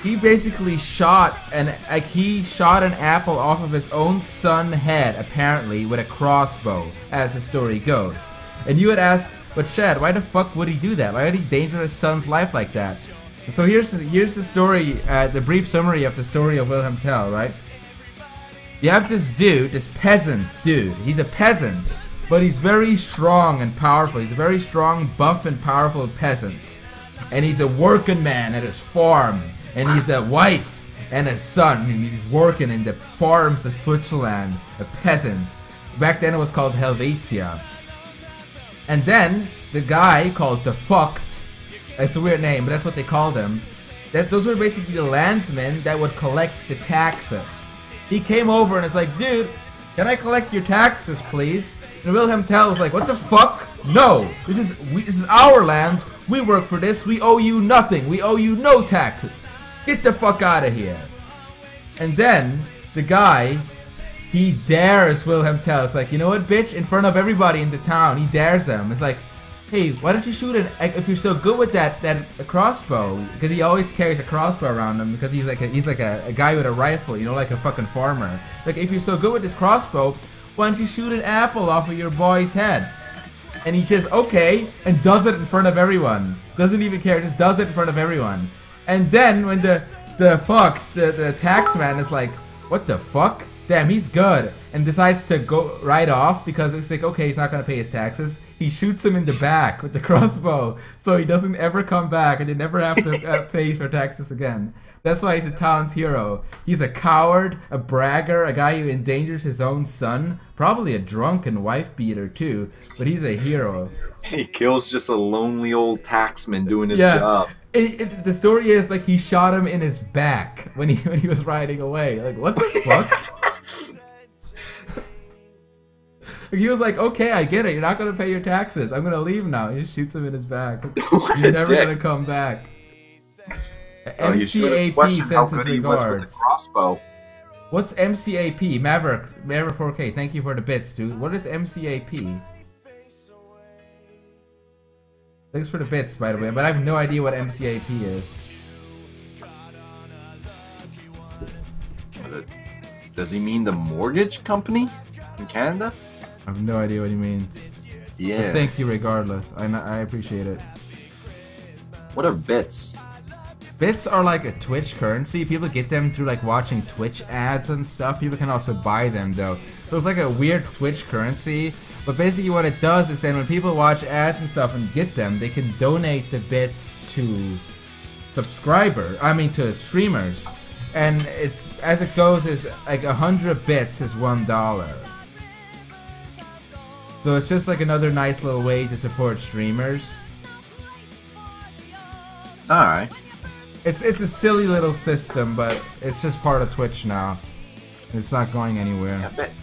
he basically shot an apple off of his own son's head, apparently, with a crossbow, as the story goes. And you would ask, but Shad, why the fuck would he do that? Why would he endanger his son's life like that? So here's the story, the brief summary of the story of Wilhelm Tell, right? You have this dude, this peasant dude. He's a peasant, but he's very strong and powerful. He's a very strong, buff, and powerful peasant. And he's a working man at his farm. And he's a wife and a son. And he's working in the farms of Switzerland, a peasant. Back then it was called Helvetia. And then the guy called the Fucked, it's a weird name, but that's what they called him. Those were basically the landsmen that would collect the taxes. He came over and it's like, dude, can I collect your taxes, please? And Wilhelm Tell was like, what the fuck? No, this is our land. We work for this. We owe you nothing. We owe you no taxes. Get the fuck out of here. And then the guy, he dares Wilhelm Tell. It's like, you know what, bitch? In front of everybody in the town, he dares them. It's like, hey, why don't you shoot if you're so good with that crossbow? Because he always carries a crossbow around him because he's like a guy with a rifle, you know, like a fucking farmer. Like, if you're so good with this crossbow, why don't you shoot an apple off of your boy's head? And he just, okay, and does it in front of everyone. Doesn't even care, just does it in front of everyone. And then when the tax man is like, what the fuck? Damn, he's good. And decides to go right off because it's like, okay, he's not going to pay his taxes. He shoots him in the back with the crossbow so he doesn't ever come back and they never have to pay for taxes again. That's why he's a town's hero. He's a coward, a bragger, a guy who endangers his own son. Probably a drunken wife beater too, but he's a hero. He kills just a lonely old taxman doing his job. The story is like he shot him in his back when he was riding away. Like, what the fuck? He was like, okay, I get it. You're not going to pay your taxes. I'm going to leave now. He just shoots him in his back. You're never going to come back. MCAP sends his regards. Crossbow. What's MCAP? Maverick 4K, thank you for the bits, dude. What is MCAP? Thanks for the bits, by the way, but I have no idea what MCAP is. Does he mean the mortgage company in Canada? I have no idea what he means. Yeah. But thank you regardless. I appreciate it. What are bits? Bits are like a Twitch currency. People get them through like watching Twitch ads and stuff. People can also buy them though. So it's like a weird Twitch currency. But basically what it does is then when people watch ads and stuff and get them, they can donate the bits to to streamers. And it's, as it goes, is like 100 bits is $1. So it's just like another nice little way to support streamers. Alright. It's a silly little system, but it's just part of Twitch now. It's not going anywhere. Yeah, bits.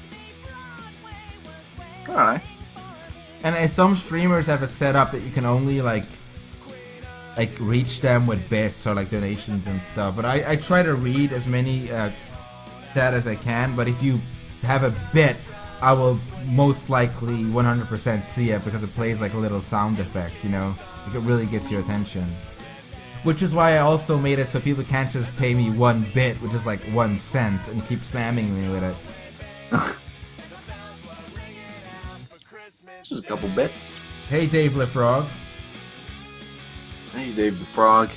Alright. And some streamers have it set up that you can only like reach them with bits or like donations and stuff. But I try to read as many that as I can. But if you have a bit, I will most likely 100% see it because it plays like a little sound effect, you know? Like it really gets your attention. Which is why I also made it so people can't just pay me 1 bit, which is like 1 cent, and keep spamming me with it. Just a couple bits. Hey Dave LeFrog. Hey Dave the Frog.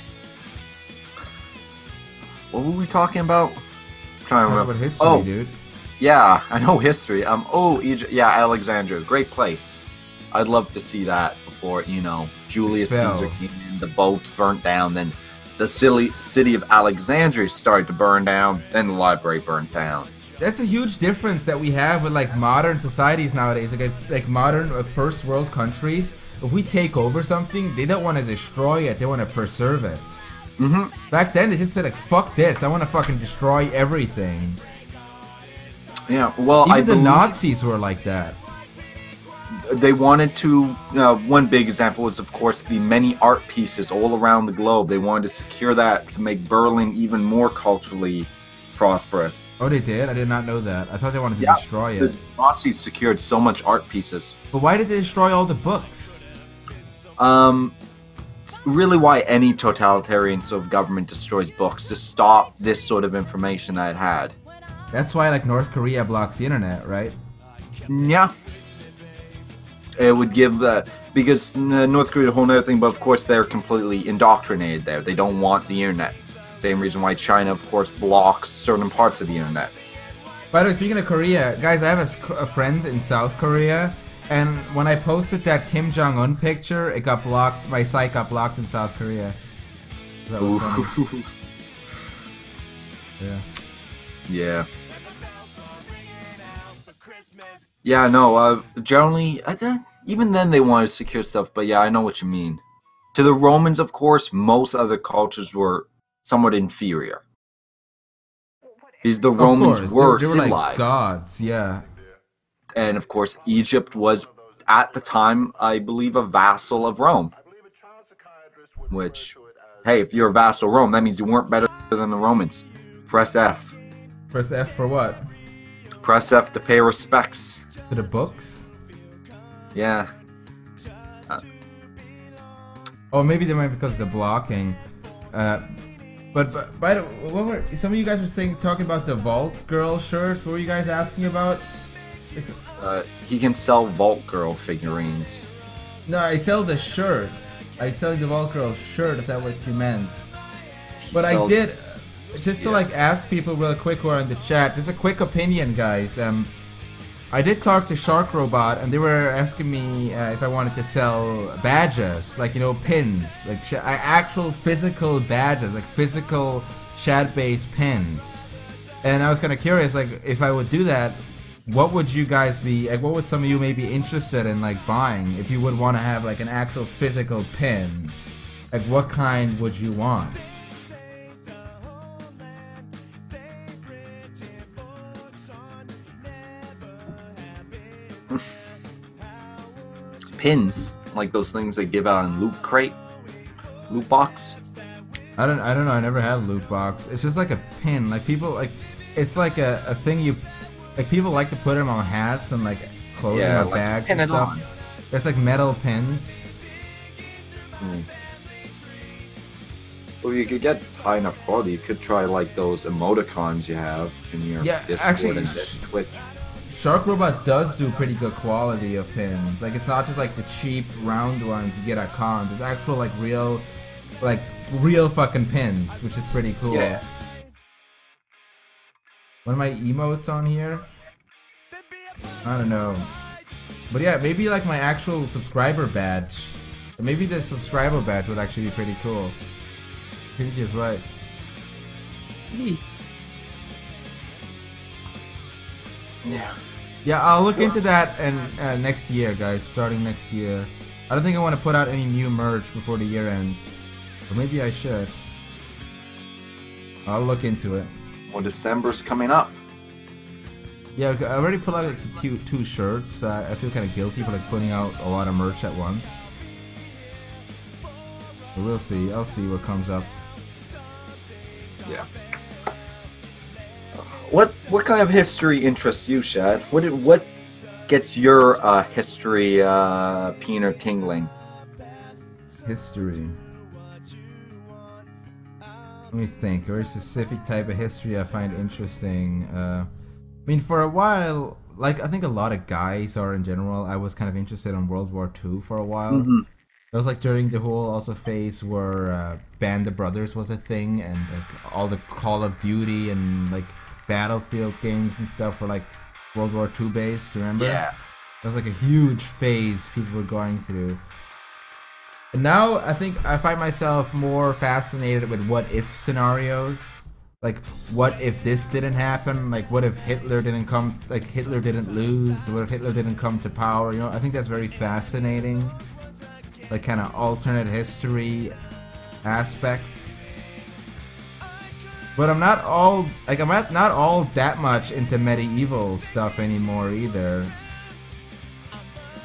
What were we talking about? I'm trying to remember. About history, dude. Yeah, I know history. Egypt. Yeah, Alexandria, great place. I'd love to see that before, you know, Julius Caesar came in, the boats burnt down, then the city of Alexandria started to burn down, then the library burnt down. That's a huge difference that we have with like modern societies nowadays, like modern first world countries. If we take over something, they don't want to destroy it; they want to preserve it. Back then, they just said like, "Fuck this! I want to fucking destroy everything." Yeah, well, even the Nazis were like that. They wanted to. One big example was, of course, the many art pieces all around the globe. They wanted to secure that to make Berlin even more culturally prosperous. Oh, they did? I did not know that. I thought they wanted to destroy it. The Nazis secured so much art pieces. But why did they destroy all the books? That's really why any totalitarian sort of government destroys books, to stop this sort of information that it had. That's why like North Korea blocks the internet, right? Yeah. It would give because North Korea is a whole other thing, but of course they're completely indoctrinated there. They don't want the internet. Same reason why China, of course, blocks certain parts of the internet. By the way, speaking of Korea, guys, I have a friend in South Korea, and when I posted that Kim Jong-un picture, it got blocked. My site got blocked in South Korea. That was funny. Yeah. Yeah. Yeah, no, generally, even then they wanted to secure stuff, but yeah, I know what you mean. To the Romans, of course, most other cultures were somewhat inferior. Because the Romans were they were civilized. like gods, yeah. And of course, Egypt was, at the time, I believe, a vassal of Rome. Which, hey, if you're a vassal of Rome, that means you weren't better than the Romans. Press F. Press F for what? Press F to pay respects. To the books? Yeah. Oh, maybe they might be because of the blocking. But by the what were some of you guys were saying, talking about the Vault Girl shirts? What were you guys asking about? He can sell Vault Girl figurines. No, I sell the shirt. I sell the Vault Girl shirt, if that's what you meant. But I did, just to like ask people real quick who are in the chat, just a quick opinion, guys. I did talk to Shark Robot, and they were asking me if I wanted to sell badges, like, you know, pins, like actual physical badges, like physical Shadbase pins. And I was kind of curious, like, if I would do that, what would you guys be, like, what would some of you maybe interested in, like, buying? If you would want to have, like, an actual physical pin, like, what kind would you want? Pins, like those things they give out in loot crate, loot box. I don't know. I never had a loot box. It's just like a pin. Like people like, it's like a thing you, like people like to put them on hats and like clothing or like bags pin and it stuff. on. It's like metal pins. Well, you could get high enough quality. You could try like those emoticons you have in your Discord actually, and this Twitch. Shark Robot does do pretty good quality of pins. Like, it's not just like the cheap round ones you get at cons. It's actual like real fucking pins, which is pretty cool. Yeah. One of my emotes on here? I don't know. But yeah, maybe like my actual subscriber badge. Maybe the subscriber badge would actually be pretty cool. PG is right. Yeah. Yeah, I'll look into that and next year, guys. Starting next year. I don't think I want to put out any new merch before the year ends. Or maybe I should. I'll look into it. Well, December's coming up. Yeah, I already put out two shirts. I feel kind of guilty for like putting out a lot of merch at once. But we'll see. I'll see what comes up. Yeah. What kind of history interests you, Shad? What gets your history peener tingling? History. Let me think. A very specific type of history I find interesting. I mean, for a while, like I think a lot of guys are in general. I was kind of interested in World War II for a while. Mm-hmm. It was like during the whole also phase where Band of Brothers was a thing, and like all the Call of Duty and like Battlefield games and stuff were like World War II based. Remember? Yeah. It was like a huge phase people were going through. And now I think I find myself more fascinated with what if scenarios. Like, what if this didn't happen? Like, what if Hitler didn't come? Like, Hitler didn't lose? What if Hitler didn't come to power? You know, I think that's very fascinating. Like, kind of alternate history aspects. But I'm not all that much into medieval stuff anymore either.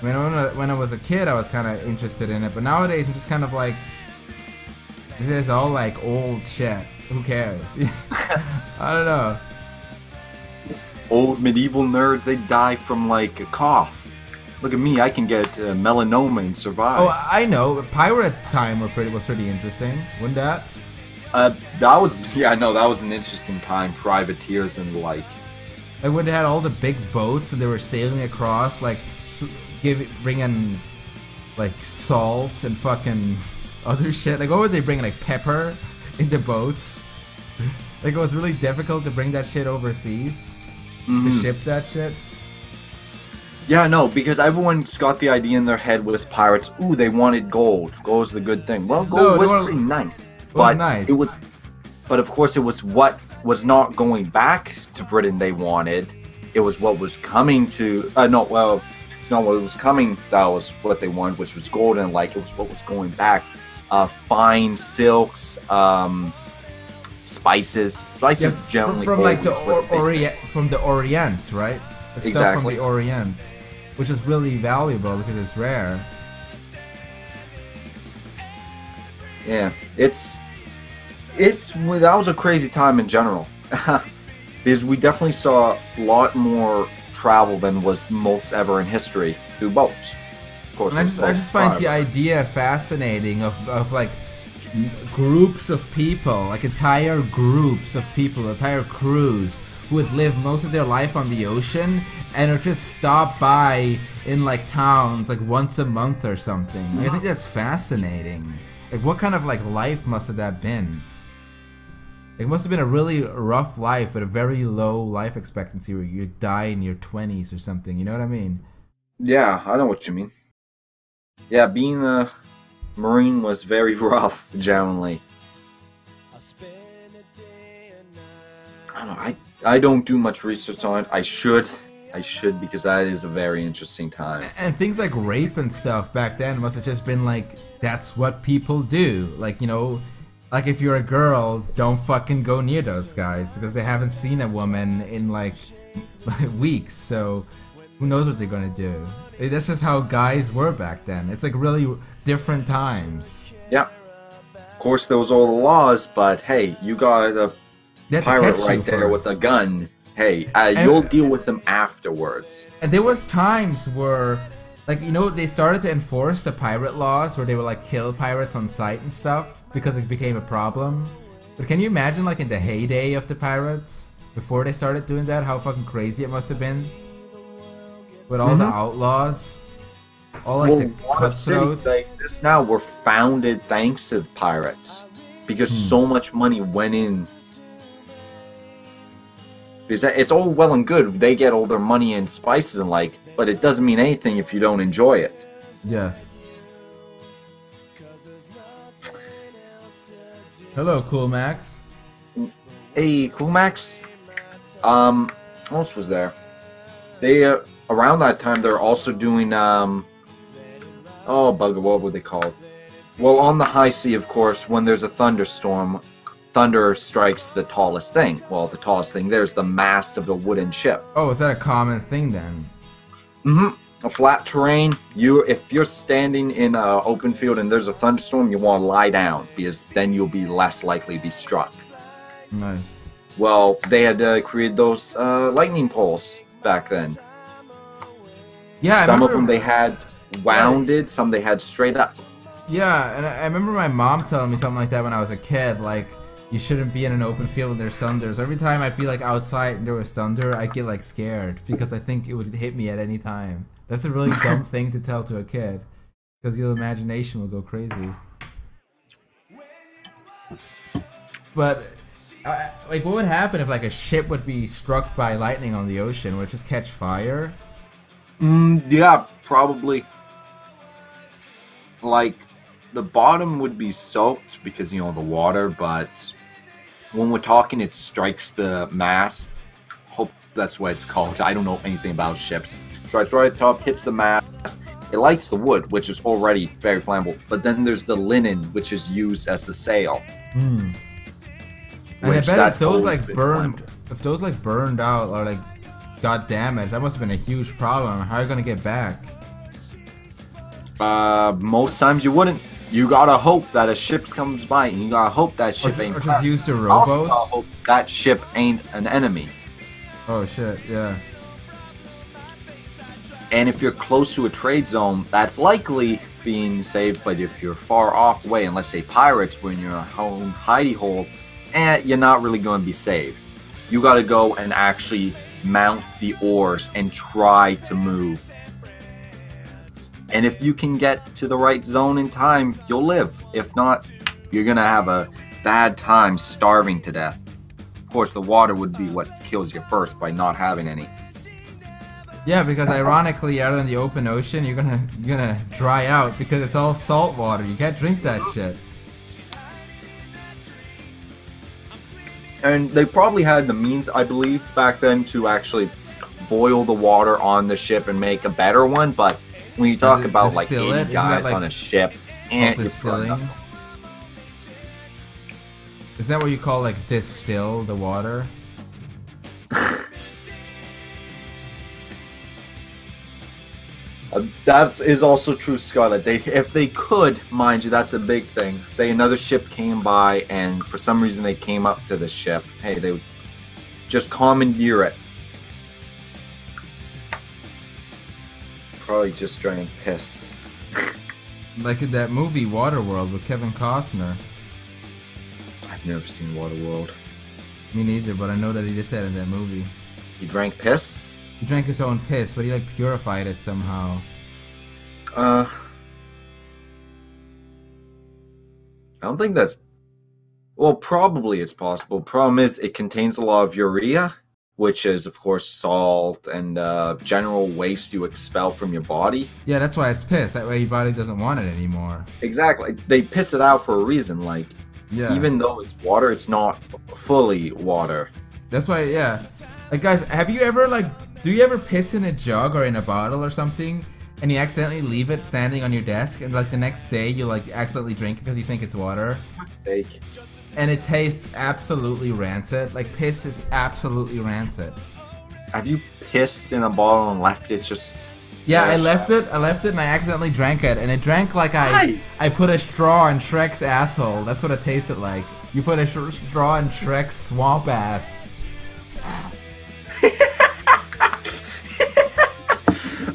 I mean, when I was a kid, I was kind of interested in it, but nowadays I'm just kind of like, this is all like old shit. Who cares? I don't know. Old medieval nerds, they die from like a cough. Look at me, I can get melanoma and survive. Oh, I know. Pirate at the time was pretty interesting. Wouldn't that? That was that was an interesting time. Privateers and the like. Like when they had all the big boats and they were sailing across, like bringing like salt and fucking other shit. Like what were they bringing? Like pepper in the boats. Like it was really difficult to bring that shit overseas. To ship that shit. Yeah, no, because everyone's got the idea in their head with pirates. Ooh, they wanted gold. Gold's the good thing. Well, gold was pretty nice, but nice. It was. But of course, it was what was not going back to Britain they wanted. It was what was coming to. Well, it's not what was coming. That was what they wanted, which was gold, and like it was what was going back. Fine silks, spices. Spices generally from like the Orient, right? It's exactly. Stuff from the Orient, which is really valuable because it's rare. Yeah, that was a crazy time in general. Because we definitely saw a lot more travel than was most ever in history through boats. Of course, and I just find the idea fascinating of like groups of people, like entire groups of people, entire crews who would live most of their life on the ocean and would just stop by in like towns like once a month or something. I think that's fascinating. Like what kind of like life must have that been? It must have been a really rough life with a very low life expectancy where you die in your 20s or something, you know what I mean? Yeah, I know what you mean. Yeah, being a Marine was very rough, generally. I don't know, I don't do much research on it. I should because that is a very interesting time. And things like rape and stuff back then must have just been like, that's what people do. Like, you know, like if you're a girl, don't fucking go near those guys because they haven't seen a woman in like weeks, so who knows what they're gonna do. That's just how guys were back then. It's like really different times. Yeah. Of course there was all the laws, but hey, you got a pirate right there with a gun. Hey, you'll deal with them afterwards. And there was times where, like, you know, they started to enforce the pirate laws where they would like kill pirates on sight and stuff because it became a problem. But can you imagine like in the heyday of the pirates before they started doing that, how fucking crazy it must have been with all the outlaws, all like the cutthroats. Cities like this now were founded thanks to the pirates because so much money went in. Because it's all well and good, they get all their money and spices and like, but it doesn't mean anything if you don't enjoy it. Yes. Hello, Cool Max. Hey, Cool Max. What else was there? They around that time they're also doing oh bugger, what were they called? Well, on the high sea, of course, when there's a thunderstorm. Thunder strikes the tallest thing. Well, the tallest thing there's the mast of the wooden ship. Oh, is that a common thing then? A flat terrain. If you're standing in an open field and there's a thunderstorm, you want to lie down because then you'll be less likely to be struck. Nice. Well, they had created those lightning poles back then. Yeah, some of them they had wounded, some they had straight up. Yeah, and I remember my mom telling me something like that when I was a kid, like, you shouldn't be in an open field when there's thunder. So every time I'd be like outside and there was thunder, I'd get like scared because I think it would hit me at any time. That's a really dumb thing to tell to a kid because your imagination will go crazy. But like, what would happen if like a ship would be struck by lightning on the ocean? Would it just catch fire? Yeah, probably. Like, the bottom would be soaked because, you know, the water, but when we're talking it strikes the mast. Hope that's what it's called. I don't know anything about ships. Strikes right at the top, hits the mast. It lights the wood, which is already very flammable. But then there's the linen, which is used as the sail. And I bet if those like burned out or like got damaged, that must have been a huge problem. How are you gonna get back? Most times you wouldn't. You gotta hope that a ship comes by, and you gotta hope that ship ain't. Or just use the rowboats. Also gotta hope that ship ain't an enemy. Oh shit! Yeah. And if you're close to a trade zone, that's likely being saved. But if you're far off away, and let's say pirates, when you're in a own hidey hole, you're not really going to be saved. You got to go and actually mount the oars and try to move. And if you can get to the right zone in time, you'll live. If not, you're going to have a bad time starving to death. Of course, the water would be what kills you first by not having any. Yeah, because ironically, out in the open ocean, you're gonna dry out because it's all salt water. You can't drink that shit. And they probably had the means, I believe, back then to actually boil the water on the ship and make a better one. But when you talk about like 80 guys on a ship, and distilling. Is that what you call like distill the water? That is also true, Scarlet. If they could, mind you, that's a big thing. Say another ship came by, and for some reason they came up to the ship. Hey, they would just commandeer it. Probably just trying to piss. Like in that movie Waterworld with Kevin Costner. I've never seen Waterworld. Me neither, but I know that he did that in that movie. He drank piss? He drank his own piss, but he like purified it somehow. I don't think that's... Well, probably it's possible. Problem is, it contains a lot of urea, which is, of course, salt and general waste you expel from your body. Yeah, that's why it's piss. That way your body doesn't want it anymore. Exactly. They piss it out for a reason. Like, yeah. Even though it's water, it's not fully water. That's why, yeah. Like, guys, have you ever, like... Do you ever piss in a jug or in a bottle or something, and you accidentally leave it standing on your desk, and like the next day you like accidentally drink it because you think it's water? Fake. And it tastes absolutely rancid. Like piss is absolutely rancid. Have you pissed in a bottle and left it just? Yeah, I left it and I accidentally drank it, and it drank like I put a straw in Shrek's asshole. That's what it tasted like. You put a straw in Shrek's swamp ass.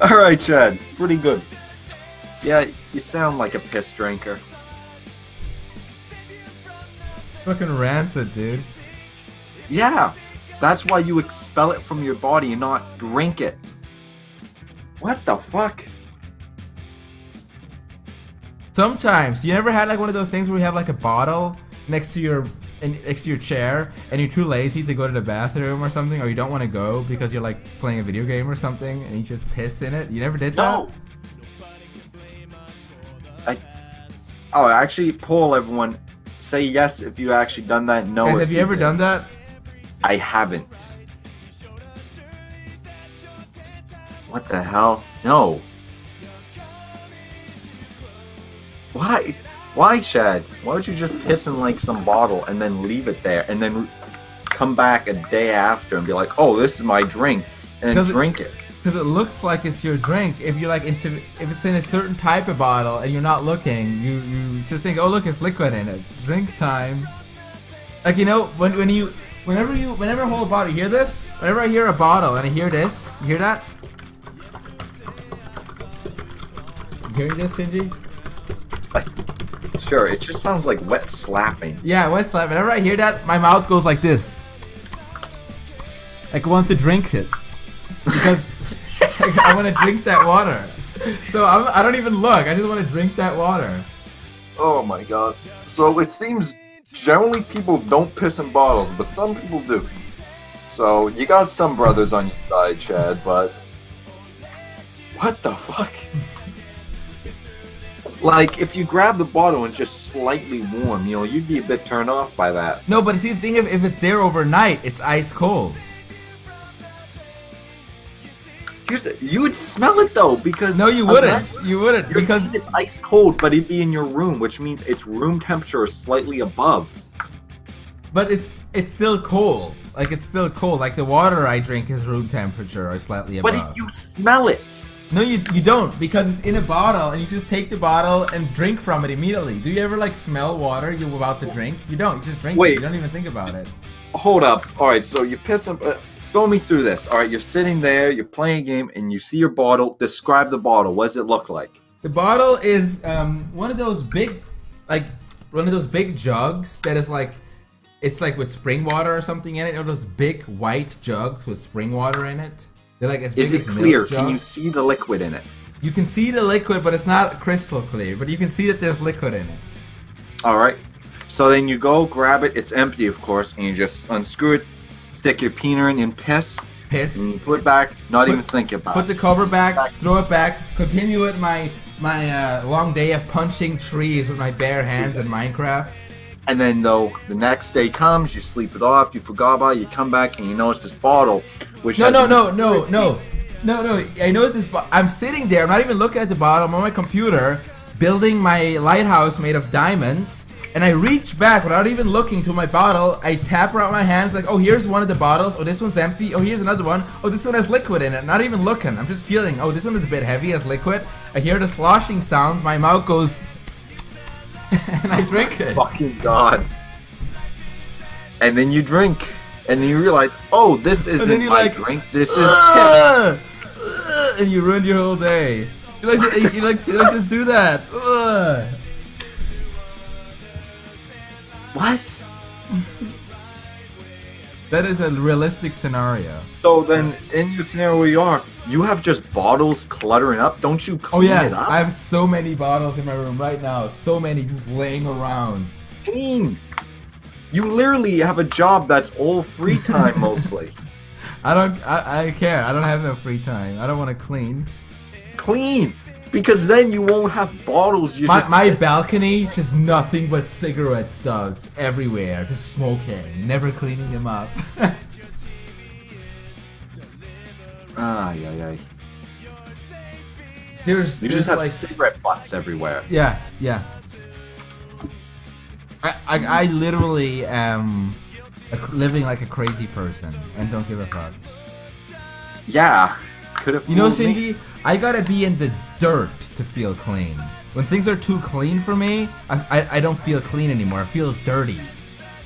Alright, Chad. Pretty good. Yeah, you sound like a piss drinker. Fucking rancid, dude. Yeah, that's why you expel it from your body and not drink it. What the fuck? Sometimes. You never had like one of those things where you have like a bottle next to your chair, and you're too lazy to go to the bathroom or something, or you don't want to go because you're like playing a video game or something, and you just piss in it? You never did that? No. Actually, poll everyone. Say yes if you actually done that. No. Guys, have you ever done that? I haven't. What the hell? No. Why? Why, Chad? Why would you just piss in like some bottle and then leave it there and then come back a day after and be like, "Oh, this is my drink," and drink it? Because it looks like it's your drink. If you're like if it's in a certain type of bottle and you're not looking, you just think, "Oh, look, it's liquid in it. Drink time." Like, you know, whenever I hold a bottle, you hear this? Whenever I hear a bottle and I hear this, you hear that? You hearing this, Shinji? Sure, it just sounds like wet slapping. Yeah, wet slapping. Whenever I hear that, my mouth goes like this. Like it wants to drink it. Because like, I want to drink that water. So I don't even look. I just want to drink that water. Oh my god. So it seems generally people don't piss in bottles, but some people do. So you got some brothers on your side, Chad, but... What the fuck? Like, if you grab the bottle and just slightly warm, you know, you'd be a bit turned off by that. No, but see, the thing if it's there overnight, it's ice cold. You would smell it though, because... No, you wouldn't. You wouldn't, because... It's ice cold, but it'd be in your room, which means its room temperature is slightly above. But it's still cold. Like, it's still cold. Like, the water I drink is room temperature or slightly above. But you smell it. No, you don't, because it's in a bottle, and you just take the bottle and drink from it immediately. Do you ever, like, smell water you're about to drink? You don't. You just drink it. You don't even think about it. Hold up. Alright, so you piss in... Go me through this. All right, you're sitting there, you're playing a game, and you see your bottle. Describe the bottle. What does it look like? The bottle is one of those big, jugs that is like, it's like with spring water or something in it. Or those big white jugs with spring water in it. They're like as big as milk jugs. Is it clear? Can you see the liquid in it? You can see the liquid, but it's not crystal clear. But you can see that there's liquid in it. All right. So then you go grab it. It's empty, of course, and you just unscrew it. Stick your peener in and piss. And you put it back. Even think about it. Put the cover back. Throw it back. Continue with my long day of punching trees with my bare hands in Minecraft. And then though the next day comes, you sleep it off. You forgot about it. You come back and you notice this bottle, which no. I noticed this. I'm sitting there. I'm not even looking at the bottle. I'm on my computer, building my lighthouse made of diamonds. And I reach back without even looking to my bottle. I tap around my hands like, oh, here's one of the bottles. Oh, this one's empty. Oh, here's another one. Oh, this one has liquid in it. Not even looking. I'm just feeling, oh, this one is a bit heavy, has liquid. I hear the sloshing sound. My mouth goes, and I drink it. Fucking God. And then you drink. And then you realize, oh, this isn't my drink. This is and you ruined your whole day. You just do that. What? That is a realistic scenario. So then, in your scenario where you have just bottles cluttering up. Don't you clean it up? I have so many bottles in my room right now. So many just laying around. Clean. You literally have a job that's all free time mostly. I care. I don't have no free time. I don't want to clean. Clean. Because then you won't have bottles. My balcony, just nothing but cigarette stubs everywhere. Just smoking. Never cleaning them up. Ay. You just have cigarette butts everywhere. Yeah. I literally am living like a crazy person and don't give a fuck. Yeah. Could have. You know, Shinji, I gotta be in the dirt to feel clean. When things are too clean for me, I don't feel clean anymore. I feel dirty.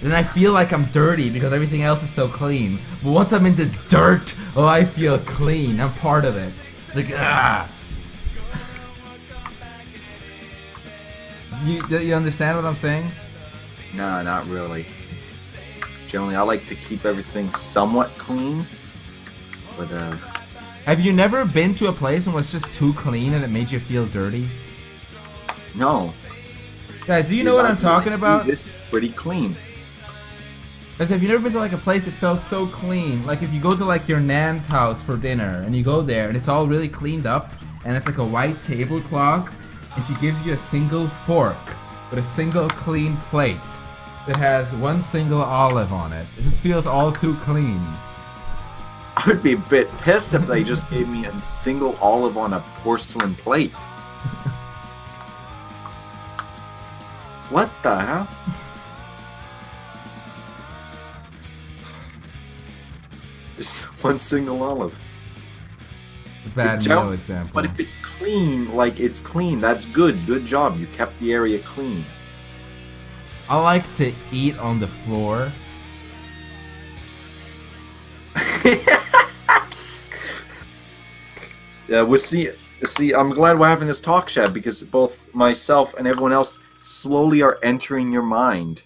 Then I feel like I'm dirty because everything else is so clean. But once I'm in the dirt, oh, I feel clean. I'm part of it. Like, ah. You understand what I'm saying? No, not really. Generally, I like to keep everything somewhat clean. But, have you never been to a place and was just too clean and it made you feel dirty? No. Guys, do you know what I'm talking about? This is pretty clean. Guys, have you never been to like a place that felt so clean? Like if you go to like your nan's house for dinner and you go there and it's all really cleaned up and it's like a white tablecloth and she gives you a single fork with a single clean plate that has one single olive on it. It just feels all too clean. I would be a bit pissed if they just gave me a single olive on a porcelain plate. What the hell? Just one single olive. Bad meal example. But if it's clean, like it's clean, that's good. Good job. You kept the area clean. I like to eat on the floor. Yeah, we'll see. I'm glad we're having this talk, Shad, because both myself and everyone else slowly are entering your mind.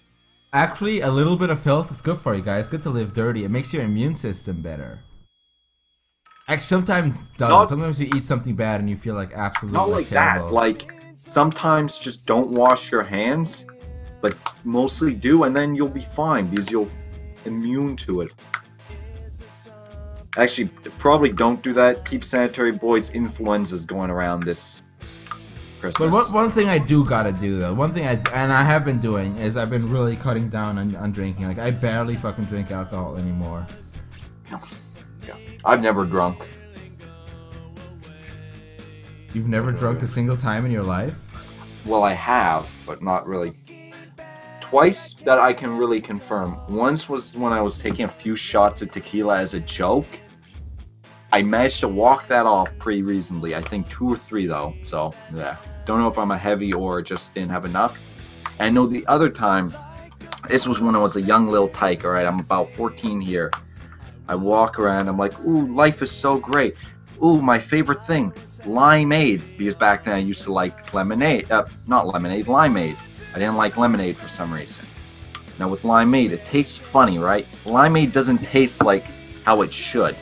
Actually, a little bit of filth is good for you guys. It's good to live dirty. It makes your immune system better. Actually, sometimes it doesn't. Sometimes you eat something bad and you feel like absolutely not like terrible. That. Like sometimes just don't wash your hands, but mostly do, and then you'll be fine because you'll immune to it. Actually, probably don't do that. Keep sanitary boys. Influenza's going around this Christmas. But one thing I do gotta do though, I have been doing is I've been really cutting down on drinking. Like I barely fucking drink alcohol anymore. Yeah. I've never drunk. You've never drunk a single time in your life? Well, I have, but not really. Twice that I can really confirm. Once was when I was taking a few shots of tequila as a joke. I managed to walk that off pretty reasonably. I think 2 or 3 though. So yeah, don't know if I'm a heavy or just didn't have enough. And I know the other time, this was when I was a young little tyke. All right, I'm about 14 here. I walk around. I'm like, ooh, life is so great. Ooh, my favorite thing, limeade. Because back then I used to like lemonade. Not lemonade, limeade. I didn't like lemonade for some reason. Now with limeade, it tastes funny, right? Limeade doesn't taste like how it should.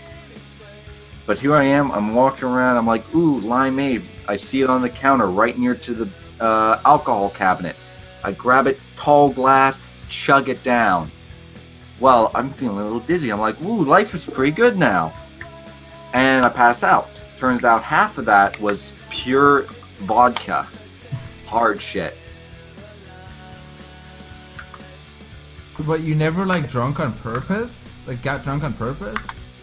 But here I am, I'm walking around, I'm like, ooh, limeade. I see it on the counter right near to the alcohol cabinet. I grab it, tall glass, chug it down. Well, I'm feeling a little dizzy. I'm like, ooh, life is pretty good now. And I pass out. Turns out half of that was pure vodka. Hard shit. But you never like drunk on purpose? Like got drunk on purpose?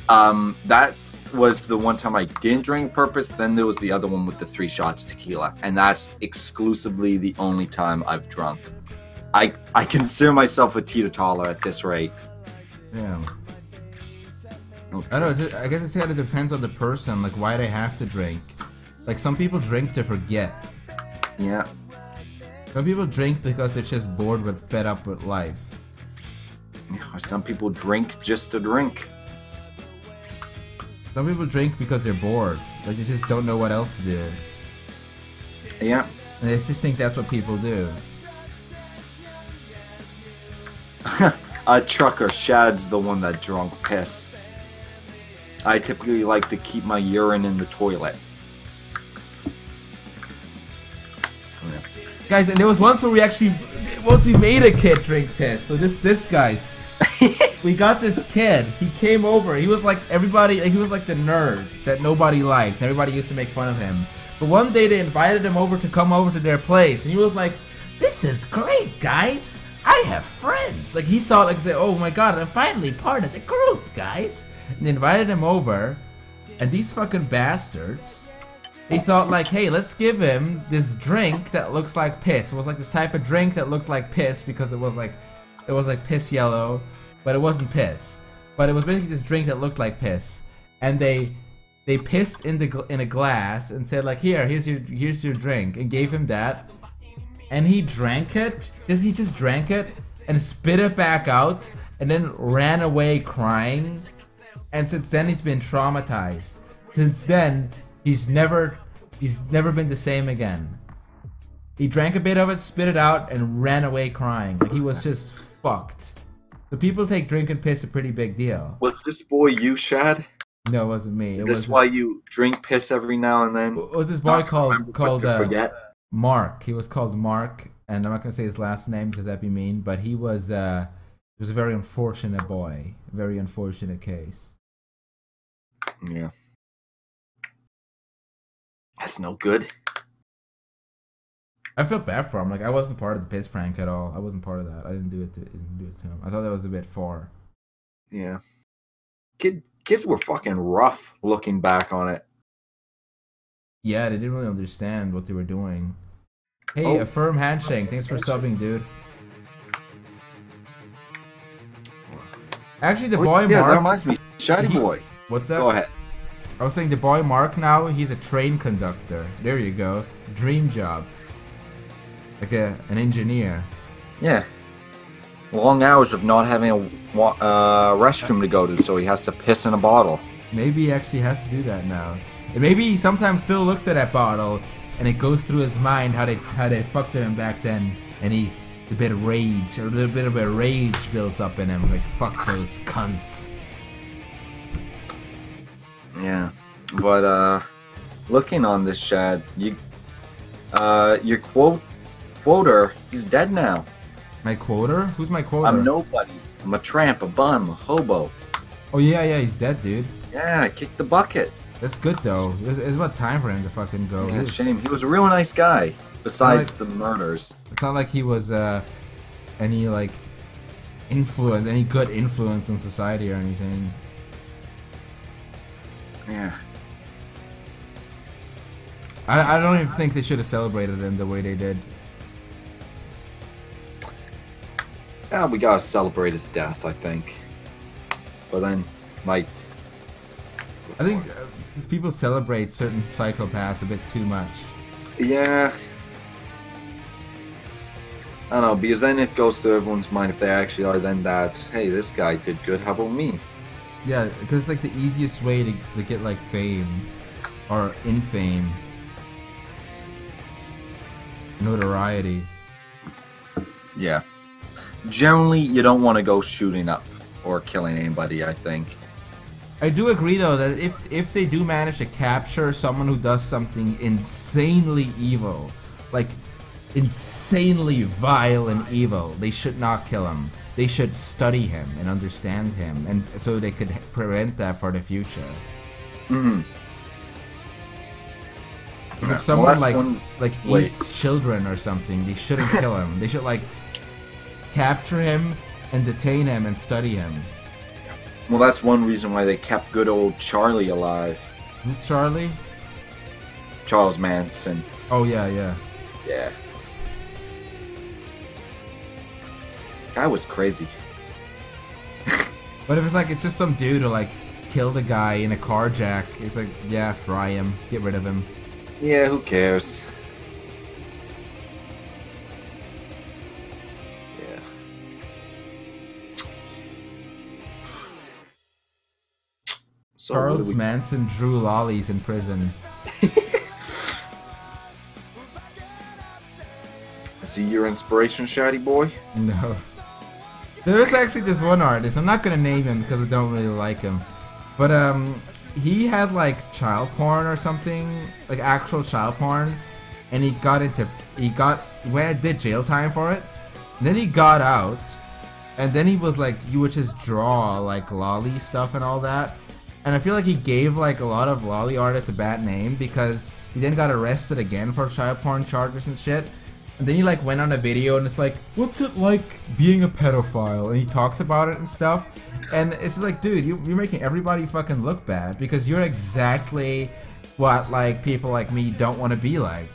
That was the one time I didn't drink on purpose. Then there was the other one with the 3 shots of tequila. And that's exclusively the only time I've drunk. I consider myself a teetotaler at this rate. Yeah. Okay. I don't know, I guess it kind of depends on the person, like why they have to drink. Like some people drink to forget. Yeah. Some people drink because they're just bored with, fed up with life. Or some people drink just to drink. Some people drink because they're bored. Like they just don't know what else to do. Yeah. And they just think that's what people do. A trucker, Shad's the one that drunk piss. I typically like to keep my urine in the toilet. Yeah. Guys, and there was once where we made a kid drink piss. So this guys, we got this kid. He came over. He was like everybody. He was like the nerd that nobody liked. Everybody used to make fun of him. But one day they invited him over to come over to their place, and he was like, "This is great, guys. I have friends." Like he thought, like, "Oh my god, I'm finally part of the group, guys." And they invited him over, and these fucking bastards, they thought like, hey, let's give him this drink that looks like piss. It was like this type of drink that looked like piss because it was like piss yellow, but it wasn't piss. But it was basically this drink that looked like piss, and they pissed in a glass and said like, here's your drink, and gave him that, and he drank it. He just drank it and spit it back out, and then ran away crying. And since then he's been traumatized. Since then he's never been the same again. He drank a bit of it, spit it out, and ran away crying. Like he was just fucked. So people take drink and piss a pretty big deal. Was this boy you, Shad? No, it wasn't me. Is this why you drink piss every now and then? It was this boy called Mark. He was called Mark, and I'm not gonna say his last name because that'd be mean. But he was a very unfortunate boy. A very unfortunate case. Yeah. That's no good. I felt bad for him. Like I wasn't part of the piss prank at all. I wasn't part of that. I didn't do it to him. I thought that was a bit far. Yeah. Kids were fucking rough looking back on it. Yeah, they didn't really understand what they were doing. Hey, a firm handshake. Thanks for subbing, dude. Actually, the boy Mark. Yeah, that reminds me. Shady boy. What's that? Go ahead. I was saying the boy Mark now, he's a train conductor. There you go. Dream job. Like an engineer. Yeah. Long hours of not having a restroom to go to, so he has to piss in a bottle. Maybe he actually has to do that now. And maybe he sometimes still looks at that bottle and it goes through his mind how they fucked with him back then, and a little bit of a rage builds up in him, like fuck those cunts. Yeah, but looking on this, Shad, your quoter, he's dead now. My quoter? Who's my quoter? I'm nobody. I'm a tramp, a bum, a hobo. Oh yeah, he's dead, dude. Yeah, I kicked the bucket. That's good though. It's about time for him to fucking go. Yeah, shame. He was a real nice guy. Besides the murders. It's not like he was any like any good influence in society or anything. Yeah. I don't even think they should have celebrated him the way they did. Yeah, we gotta celebrate his death, I think. But then, might. I think people celebrate certain psychopaths a bit too much. Yeah. I don't know, because then it goes to everyone's mind if they actually are then that, hey, this guy did good, how about me? Yeah, because it's like the easiest way to get like fame or infame, notoriety. Yeah. Generally, you don't want to go shooting up or killing anybody, I think. I do agree though that if they do manage to capture someone who does something insanely evil, like insanely vile and evil, they should not kill him. They should study him and understand him, and so they could prevent that for the future. Mm-hmm. If someone eats children or something, they shouldn't kill him. They should like capture him and detain him and study him. Well, that's one reason why they kept good old Charlie alive. Who's Charlie? Charles Manson. Oh yeah, yeah. Yeah. Guy was crazy. But if it's like it's just some dude who like killed a guy in a carjack, it's like, yeah, fry him, get rid of him. Yeah, who cares? Yeah. So Charles Manson drew lollies in prison. Is he your inspiration, Shaddy boy? No. There is actually this one artist, I'm not gonna name him because I don't really like him. But he had like child porn or something, like actual child porn, and did jail time for it. And then he got out, and then he was like, you would just draw like lolly stuff and all that. And I feel like he gave like a lot of lolly artists a bad name because he then got arrested again for child porn charges and shit. And then he like went on a video and it's like, what's it like being a pedophile? And he talks about it and stuff. And it's just like, dude, you're making everybody fucking look bad because you're exactly what like people like me don't want to be like.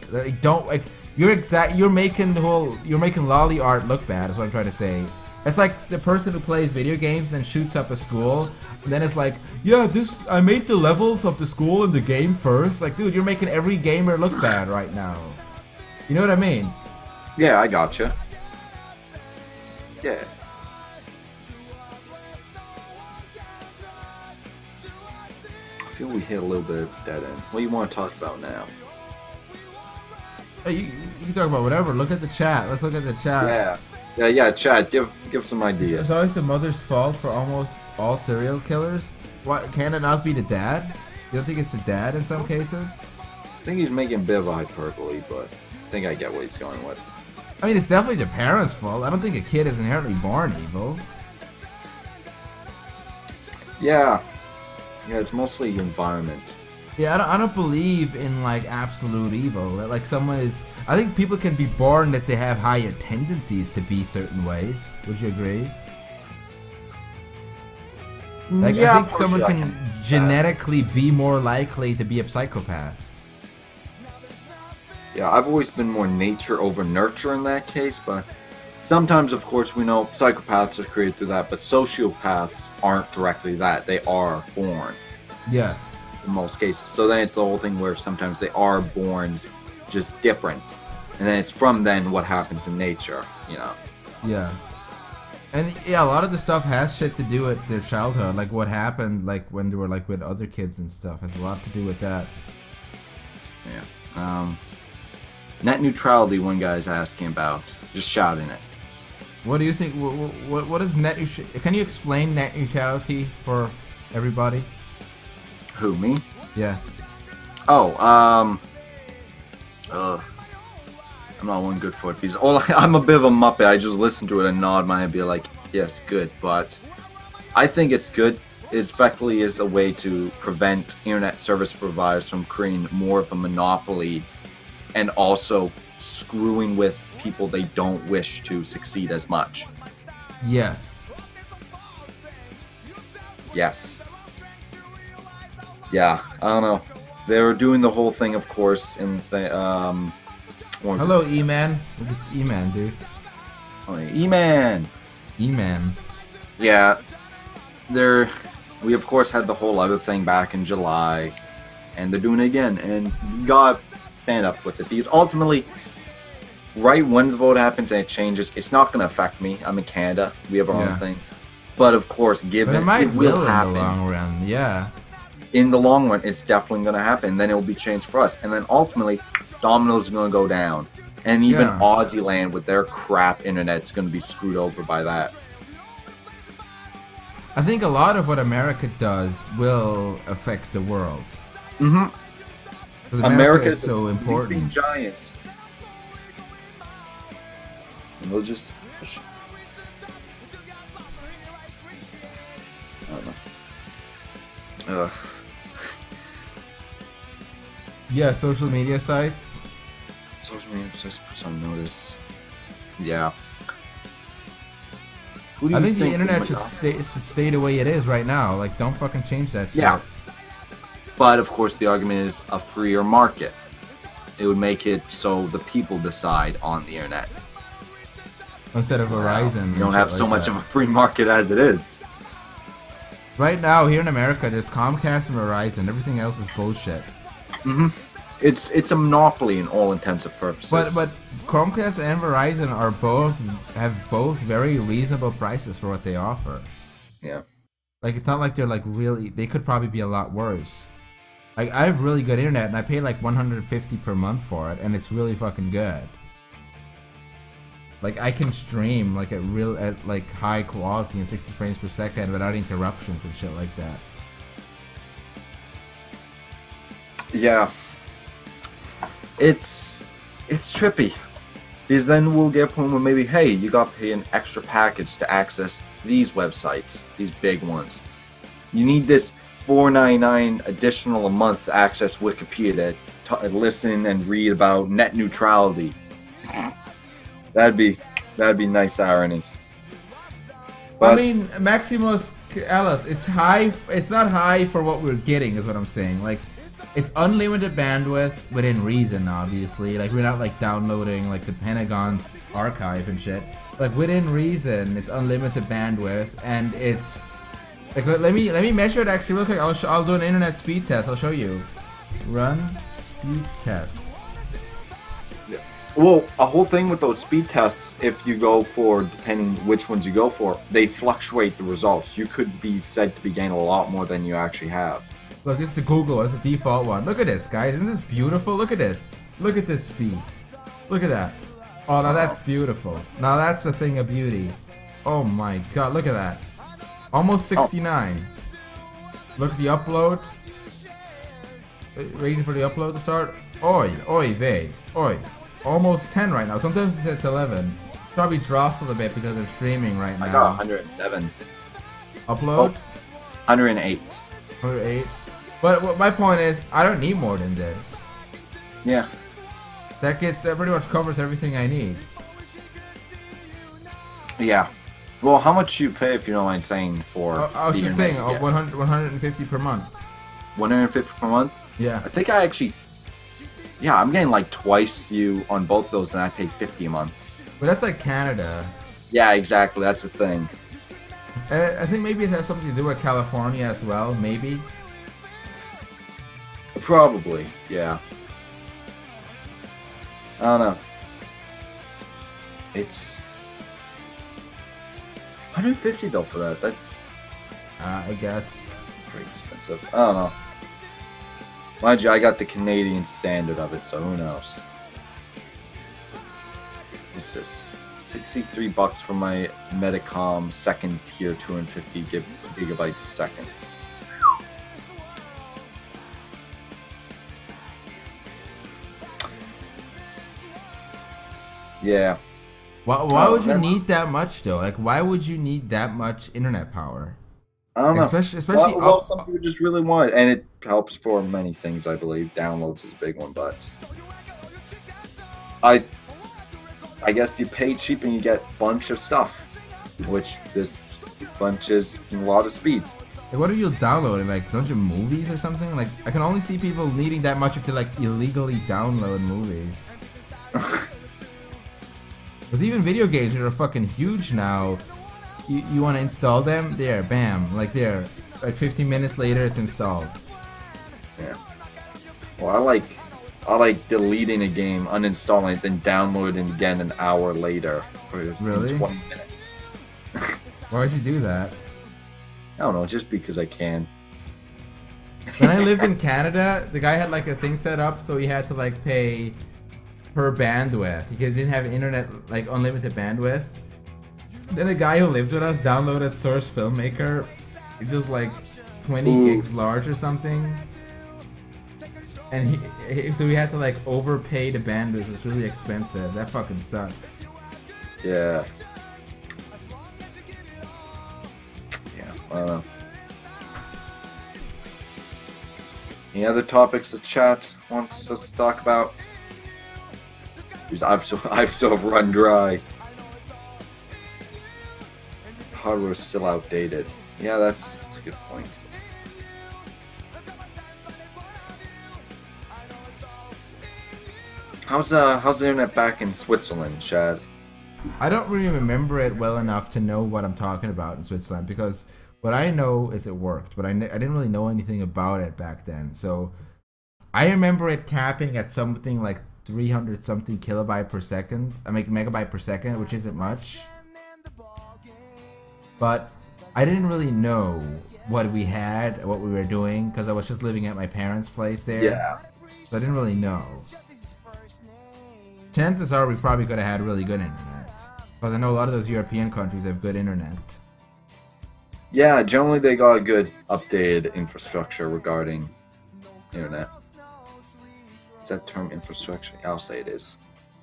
You're making lolly art look bad is what I'm trying to say. It's like the person who plays video games and then shoots up a school. And then it's like, yeah, I made the levels of the school in the game first. Like, dude, you're making every gamer look bad right now. You know what I mean? Yeah, I gotcha. Yeah. I feel we hit a little bit of dead end. What do you want to talk about now? Hey, you can talk about whatever. Look at the chat. Let's look at the chat. Yeah, chat. Give some ideas. It's always the mother's fault for almost all serial killers. What, can it not be the dad? You don't think it's the dad in some cases? I think he's making a bit of a hyperbole, but I think I get what he's going with. I mean, it's definitely the parents' fault. I don't think a kid is inherently born evil. Yeah, it's mostly environment. Yeah, I don't believe in like absolute evil. That like someone is. I think people can be born that they have higher tendencies to be certain ways. Would you agree? Like, yeah, I think someone can genetically be more likely to be a psychopath. Yeah, I've always been more nature over nurture in that case, but sometimes, of course, we know psychopaths are created through that, but sociopaths aren't directly that. They are born. Yes. In most cases. So then it's the whole thing where sometimes they are born just different. And then it's from then what happens in nature, you know. Yeah. And yeah, a lot of the stuff has shit to do with their childhood, like what happened like when they were like with other kids and stuff has a lot to do with that. Yeah. Net neutrality one guy's asking about. Just shouting it. What do you think? What is net neutrality? Can you explain net neutrality for everybody? Who, me? Yeah. Oh, I'm not one good foot because I'm a bit of a muppet. I just listen to it and nod my head and be like, yes, good. But I think it's good. It effectively is a way to prevent internet service providers from creating more of a monopoly and also screwing with people they don't wish to succeed as much. Yes. Yes. Yeah, I don't know. They were doing the whole thing, of course, in the, hello, E-Man. It's E-Man, dude. Oh, E-Man. E-Man. Yeah. We, of course, had the whole other thing back in July, and they're doing it again, and you gotta stand up with it, because ultimately, right when the vote happens and it changes, it's not gonna affect me. I'm in Canada. We have our own thing. But of course, But given it might will in happen. the long run, yeah. In the long run, it's definitely going to happen. Then it will be changed for us. And then ultimately, Domino's is going to go down. And even Yeah. Aussie land with their crap internet is going to be screwed over by that. I think a lot of what America does will affect the world. Mm-hmm. Because America is so important. Giant. And we'll just... I don't know. Ugh. Yeah, social media sites. Social media just puts on notice. Yeah. Who do I you think the would internet win should stay the way it is right now. Like, don't fucking change that shit. Yeah. But of course, the argument is a freer market. It would make it so the people decide on the internet. Instead of Verizon. You don't have so much of a free market as it is. Right now, here in America, there's Comcast and Verizon. Everything else is bullshit. Mm-hmm. It's a monopoly in all intents and purposes. But Chromecast and Verizon have both very reasonable prices for what they offer. Yeah. Like, it's not like they're like really. They could probably be a lot worse. Like, I have really good internet, and I pay like $150 per month for it, and it's really fucking good. Like, I can stream like at like high quality and 60 frames per second without interruptions and shit like that. Yeah. It's trippy. Because then we'll get a point where maybe, hey, you got to pay an extra package to access these websites, these big ones. You need this $4.99 additional a month to access Wikipedia to listen and read about net neutrality. That'd be nice irony. But, I mean, Maximus Ellis, it's high. It's not high for what we're getting, is what I'm saying. Like, it's unlimited bandwidth within reason, obviously. Like, we're not like downloading like the Pentagon's archive and shit. Like, within reason, it's unlimited bandwidth, and it's like let me measure it actually real quick. I'll do an internet speed test. I'll show you. Run speed test. Well, a whole thing with those speed tests, if you go for, depending which ones you go for, they fluctuate the results. You could be said to be getting a lot more than you actually have. Look, this is the Google one. It's the default one. Look at this, guys. Isn't this beautiful? Look at this. Look at this speed. Look at that. Oh, now that's beautiful. Now that's a thing of beauty. Oh my god, look at that. Almost 69. Look at the upload. Waiting for the upload to start. Oi, oi, vey. Oi. Almost 10 right now. Sometimes it's at 11. Probably drops a little bit because I'm streaming right now. I got 107. Upload? 108. 108. But my point is, I don't need more than this. Yeah. That pretty much covers everything I need. Yeah. Well, how much you pay, if you don't mind saying, for I was just saying, yeah. 150 per month. 150 per month? Yeah. I think I actually... Yeah, I'm getting like twice you on both of those, and I pay 50 a month. But that's like Canada. Yeah, exactly. That's the thing. I think maybe it has something to do with California as well, maybe. Probably, yeah. I don't know. It's 150 though for that. That's I guess. pretty expensive. I don't know. Mind you, I got the Canadian standard of it, so who knows? What's this? $63 for my Metacom second tier, 250 gigabytes a second. Yeah. Why would you need that much though? Like, why would you need that much internet power? I don't know. Especially well, some people just really want it, and it helps for many things, I believe. Downloads is a big one, but I guess you pay cheap and you get a bunch of stuff, which this bunch is a lot of speed. Like, what are you downloading? Like, don't you movies or something? Like, I can only see people needing that much if they like illegally download movies. Because even video games that are fucking huge now, you want to install them? There, bam, like there. Like 15 minutes later, it's installed. Yeah. Well, I like deleting a game, uninstalling it, then downloading it again an hour later for Really? 20 minutes. Why would you do that? I don't know, just because I can. When I lived in Canada, the guy had like a thing set up so he had to like pay per bandwidth. He didn't have internet, like unlimited bandwidth. Then the guy who lived with us downloaded Source Filmmaker. It's just like 20 gigs large or something. And so we had to like overpay the bandwidth. It's really expensive. That fucking sucked. Yeah. Any other topics the chat wants us to talk about? I've sort of run dry. Hardware's still outdated. Yeah, that's a good point. How's the internet back in Switzerland, Shad? I don't really remember it well enough to know what I'm talking about in Switzerland, because what I know is it worked, but I didn't really know anything about it back then. So I remember it capping at something like 300 something kilobyte per second. I mean megabyte per second, which isn't much. But I didn't really know what we had, what we were doing, because I was just living at my parents' place there. Yeah. So I didn't really know. Chances are we probably could have had really good internet, because I know a lot of those European countries have good internet. Yeah, generally they got a good updated infrastructure regarding internet. Is that term infrastructure? I'll say it is.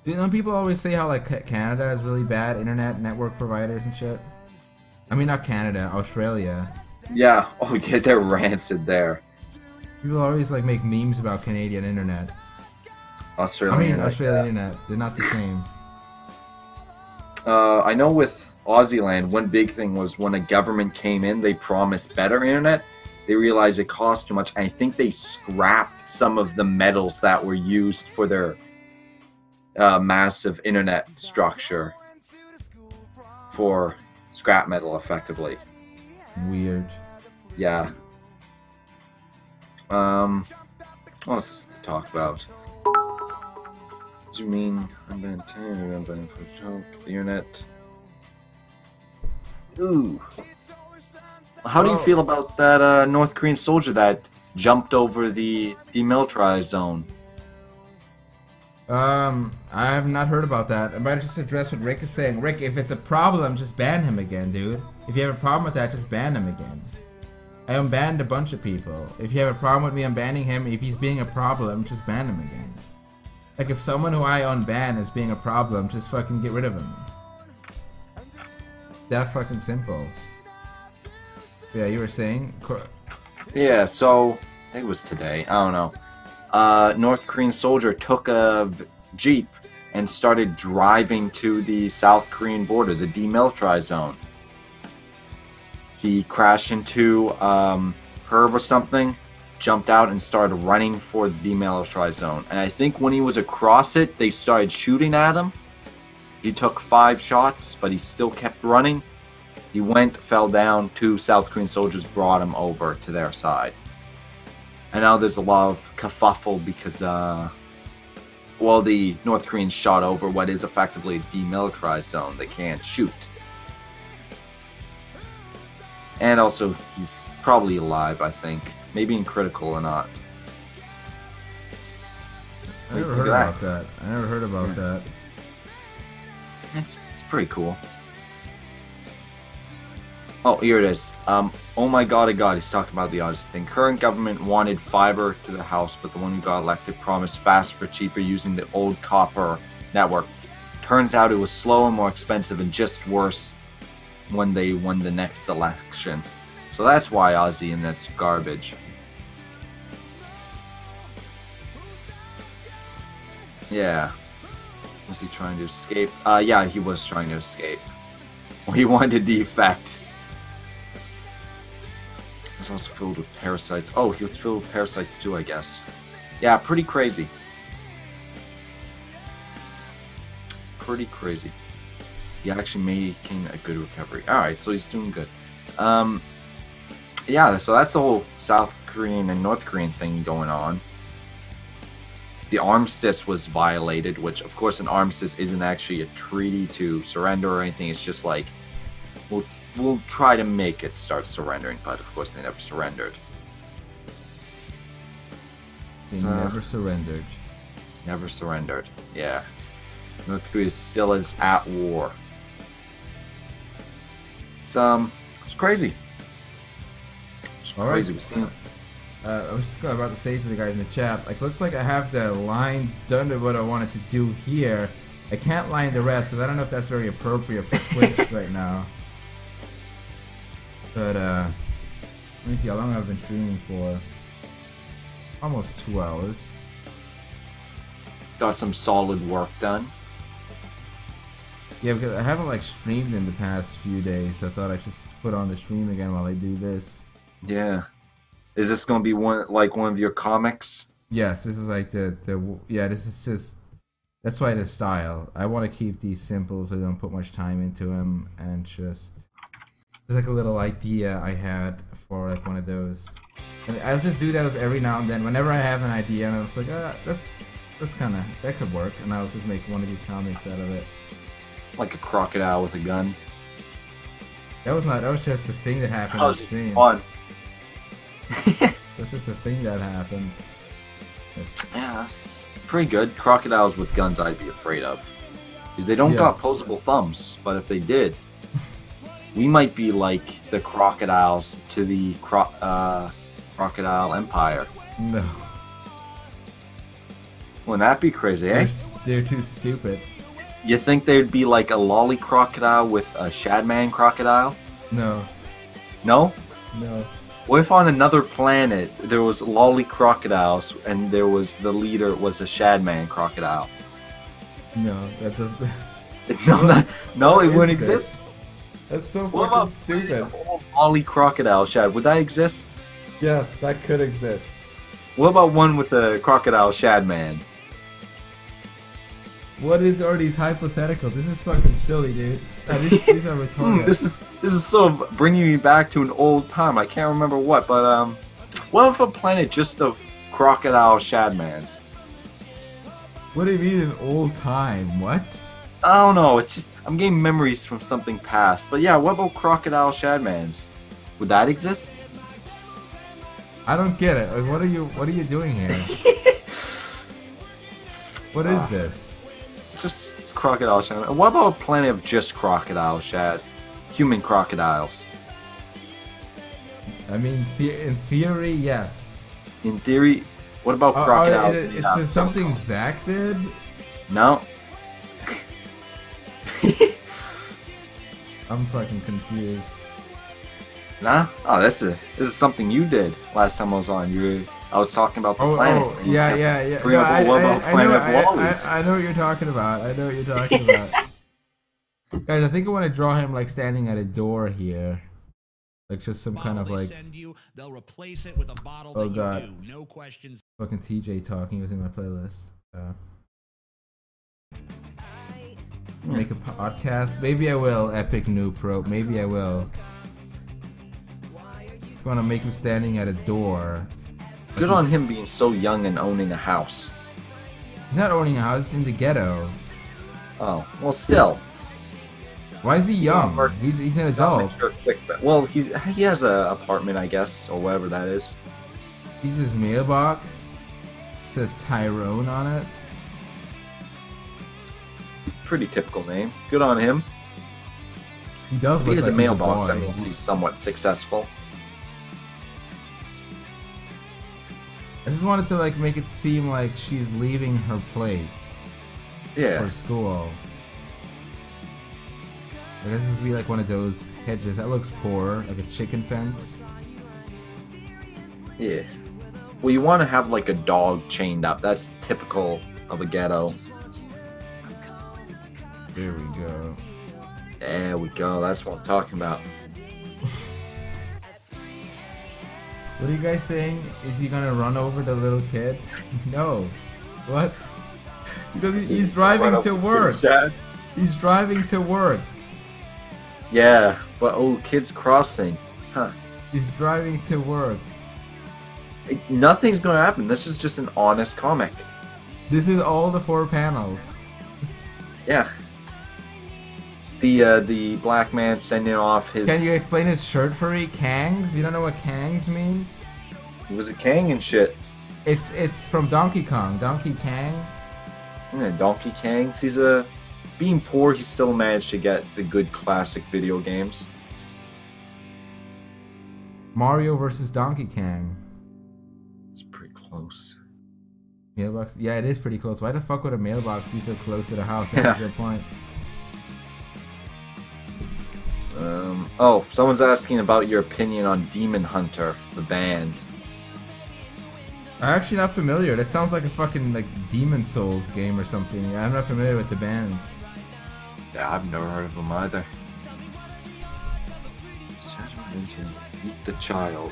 You know, people always say how like Canada has really bad internet network providers and shit. I mean, not Canada, Australia. Yeah. Oh yeah, they're rancid there. People always like make memes about Canadian internet. Australian internet. They're not the same. I know with Aussie land, one big thing was when a government came in, they promised better internet. They realized it cost too much. And I think they scrapped some of the metals that were used for their massive internet structure for scrap metal, effectively. Weird. Yeah. What else is to talk about? What do you mean? I'm going to for a joke. The internet. Ooh. How do you feel about that North Korean soldier that jumped over the demilitarized zone? I have not heard about that. I might just address what Rick is saying. Rick, if it's a problem, just ban him again, dude. If you have a problem with that, just ban him again. I unbanned a bunch of people. If you have a problem with me unbanning him, if he's being a problem, just ban him again. Like, if someone who I unban is being a problem, just fucking get rid of him. That fucking simple. Yeah, you were saying? Yeah, so, I think it was today, I don't know. North Korean soldier took a Jeep and started driving to the South Korean border, the demilitarized zone. He crashed into curb or something, jumped out and started running for the demilitarized zone. And I think when he was across it, they started shooting at him. He took 5 shots, but he still kept running. He went, fell down, 2 South Korean soldiers brought him over to their side. And now there's a lot of kerfuffle because, well, the North Koreans shot over what is effectively a demilitarized zone. They can't shoot. And also, he's probably alive, I think. Maybe in critical or not. I never heard about that. I never heard about that. It's pretty cool. Oh, here it is. Oh my god, he's talking about the Odyssey thing. Current government wanted fiber to the house, but the one who got elected promised fast for cheaper using the old copper network. Turns out it was slow and more expensive and just worse when they won the next election. So that's why Aussie and that's garbage. Yeah. Was he trying to escape? Yeah, he was trying to escape. Well, he wanted the effect. It was also filled with parasites. Oh, he was filled with parasites too, I guess. Yeah, pretty crazy. Pretty crazy. He actually making a good recovery. Alright, so he's doing good. Yeah, so that's the whole South Korean and North Korean thing going on. The armistice was violated, which, of course, an armistice isn't actually a treaty to surrender or anything. It's just like, we'll will try to make it start surrendering, but of course they never surrendered. They never surrendered. Never surrendered. Yeah. North Korea still is at war. It's crazy. It's crazy. Right. I was just about to say to the guys in the chat, like, looks like I have the lines done to what I wanted to do here. I can't line the rest because I don't know if that's very appropriate for Twitch right now. But let me see how long I've been streaming for. Almost 2 hours. Got some solid work done. Yeah, because I haven't like streamed in the past few days, so I thought I'd just put on the stream again while I do this. Yeah. Is this gonna be one of your comics? Yes, this is like this is just, that's why the style. I want to keep these simple so I don't put much time into them, and just, it's like a little idea I had for like one of those. And I'll just do those every now and then whenever I have an idea, and I was like, that could work, and I'll just make one of these comics out of it. Like a crocodile with a gun. That was just a thing that happened on stream. Fun. That's just a thing that happened. Yeah, that's pretty good. Crocodiles with guns I'd be afraid of. Because they don't got opposable thumbs, but if they did, we might be like the crocodiles to the Crocodile Empire. No. Wouldn't that be crazy, eh? They're too stupid. You think they'd be like a lolly crocodile with a Shadman crocodile? No. No? No. What if on another planet there was lolly crocodiles and there was the leader was a Shadman crocodile? No, that doesn't. No, it wouldn't exist. That's so fucking stupid. Lolly crocodile Shad, would that exist? Yes, that could exist. What about one with a crocodile Shadman? What are these hypotheticals? This is fucking silly, dude. These are retarded. This is sort of bringing me back to an old time. I can't remember what, but what if a planet just of crocodile Shadmans? What do you mean an old time? What? I don't know. It's just I'm getting memories from something past. But yeah, what about crocodile Shadmans? Would that exist? I don't get it. Like, what are you doing here? What is this? Just crocodile shad. What about a planet of just crocodile shad? Human crocodiles. I mean, in theory, yes. In theory, what about crocodiles? It's something Zach did? No. I'm fucking confused. Nah? Oh, this is something you did last time I was on. I was talking about the planets. Yeah. No, I know what you're talking about. Guys, I think I want to draw him like standing at a door here. Like just some kind of like... They'll replace it with a bottle oh god. No questions. Fucking TJ talking was in my playlist. Make a podcast? Maybe I will, Epic Noob Pro. Maybe I will. Just want to make him standing at a door. Good on him being so young and owning a house. He's not owning a house, he's in the ghetto. Oh, well still. Why is he young? He's an adult. Well, he has an apartment, I guess, or whatever that is. He's his mailbox. It says Tyrone on it. Pretty typical name. Good on him. He does if look he has like a mailbox, he's a that means he's somewhat successful. I just wanted to like make it seem like she's leaving her place. Yeah. For school. I guess this would be like one of those hedges. That looks poor, like a chicken fence. Yeah. Well, you want to have like a dog chained up. That's typical of a ghetto. There we go. There we go. That's what I'm talking about. What are you guys saying? Is he gonna run over the little kid? No. What? He's driving to work. He's driving to work. Yeah, but oh, kids crossing. Huh. He's driving to work. Nothing's gonna happen. This is just an honest comic. This is all the 4 panels. Yeah. The black man sending off his. Can you explain his shirt for me? Kangs? You don't know what Kangs means? He was a king and shit. It's from Donkey Kong. Donkey Kang. Yeah, Donkey Kangs. He's a. Being poor, he still managed to get the good classic video games. Mario versus Donkey Kang. It's pretty close. Mailbox? Yeah, it is pretty close. Why the fuck would a mailbox be so close to the house? That's a good point. Oh, someone's asking about your opinion on Demon Hunter, the band. I'm actually not familiar. That sounds like a fucking like Demon Souls game or something. I'm not familiar with the band. Yeah, I've never heard of them either. Meet the Child.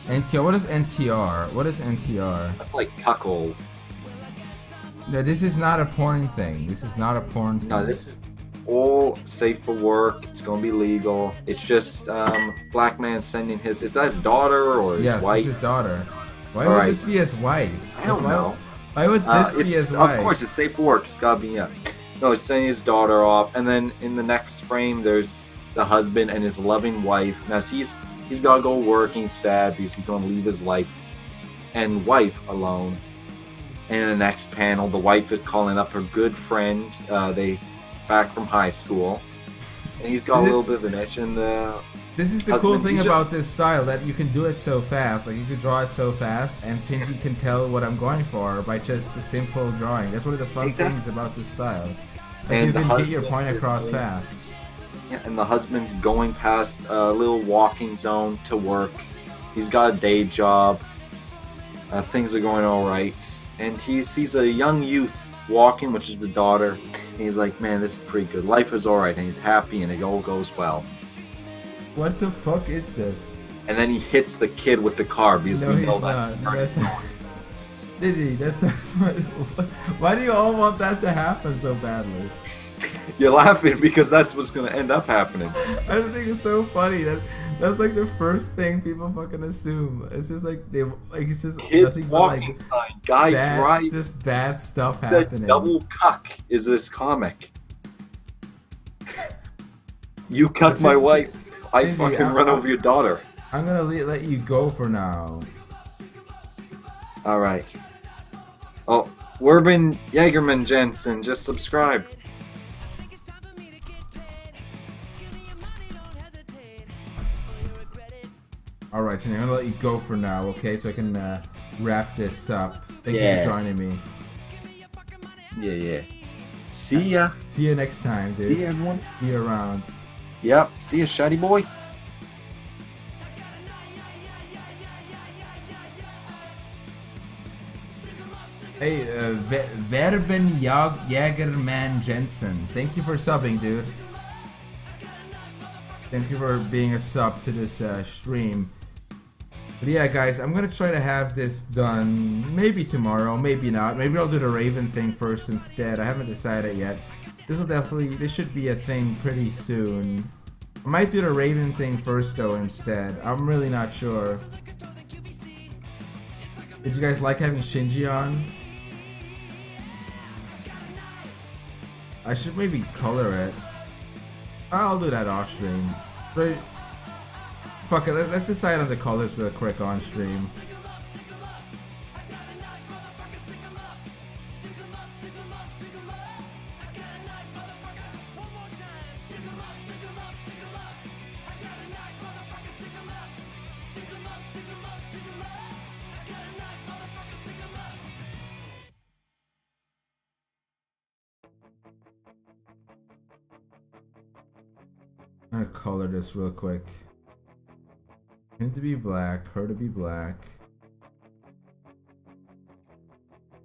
NTR. What is NTR? What is NTR? That's like cuckold. No, this is not a porn thing. This is not a porn thing. No, this is all safe for work. It's gonna be legal. It's just black man sending his. Is that his daughter or his wife? Yes, his daughter. Why All would right. this be his wife? I don't know. Why would this be his wife? Of course, it's safe for work. It's gotta be. Yeah. No, he's sending his daughter off, and then in the next frame, there's the husband and his loving wife. Now he's gotta go work. And he's sad because he's gonna leave his life and wife alone. And in the next panel, the wife is calling up her good friend. They back from high school, and he's got a little bit of an itch. And this is the cool thing about this style, that you can do it so fast. Like, you can draw it so fast, and Shinji can tell what I'm going for by just a simple drawing. That's one of the fun things about this style. Like, and you can get your point across fast. Yeah, and the husband's going past a little walking zone to work. He's got a day job. Things are going all right, and he sees a young youth walking, which is the daughter. And he's like, man, this is pretty good. Life is all right, and he's happy, and it all goes well. What the fuck is this? And then he hits the kid with the car because No, we he's know not. that's Did he? That's not. Why do you all want that to happen so badly? You're laughing because that's what's gonna end up happening. I just think it's so funny that that's like the first thing people fucking assume. It's just like it's just Kids nothing walking but sign, guy bad, drive. just bad stuff The happening. double cuck is this comic. You cuck my wife. I Maybe, fucking run over your daughter. I'm gonna let you go for now. All right. Oh, Werben Jagerman Jensen, just subscribe. Alright, Jenny, I'm gonna let you go for now, okay? So I can wrap this up. Thank you Yeah. for joining me. Yeah. See ya. See you next time, dude. See ya, everyone. Be around. Yep. See ya, Shaddy boy. Hey, Verben Jagerman Jensen. Thank you for subbing, dude. Thank you for being a sub to this stream. But yeah, guys, I'm gonna try to have this done maybe tomorrow, maybe not. Maybe I'll do the Raven thing first instead. I haven't decided yet. This should be a thing pretty soon. I might do the Raven thing first though instead. I'm really not sure. Did you guys like having Shinji on? I should maybe color it. I'll do that off stream. Right. Fuck it, let's decide on the colors real quick on stream. I'm gonna color this real quick. Him to be black, her to be black.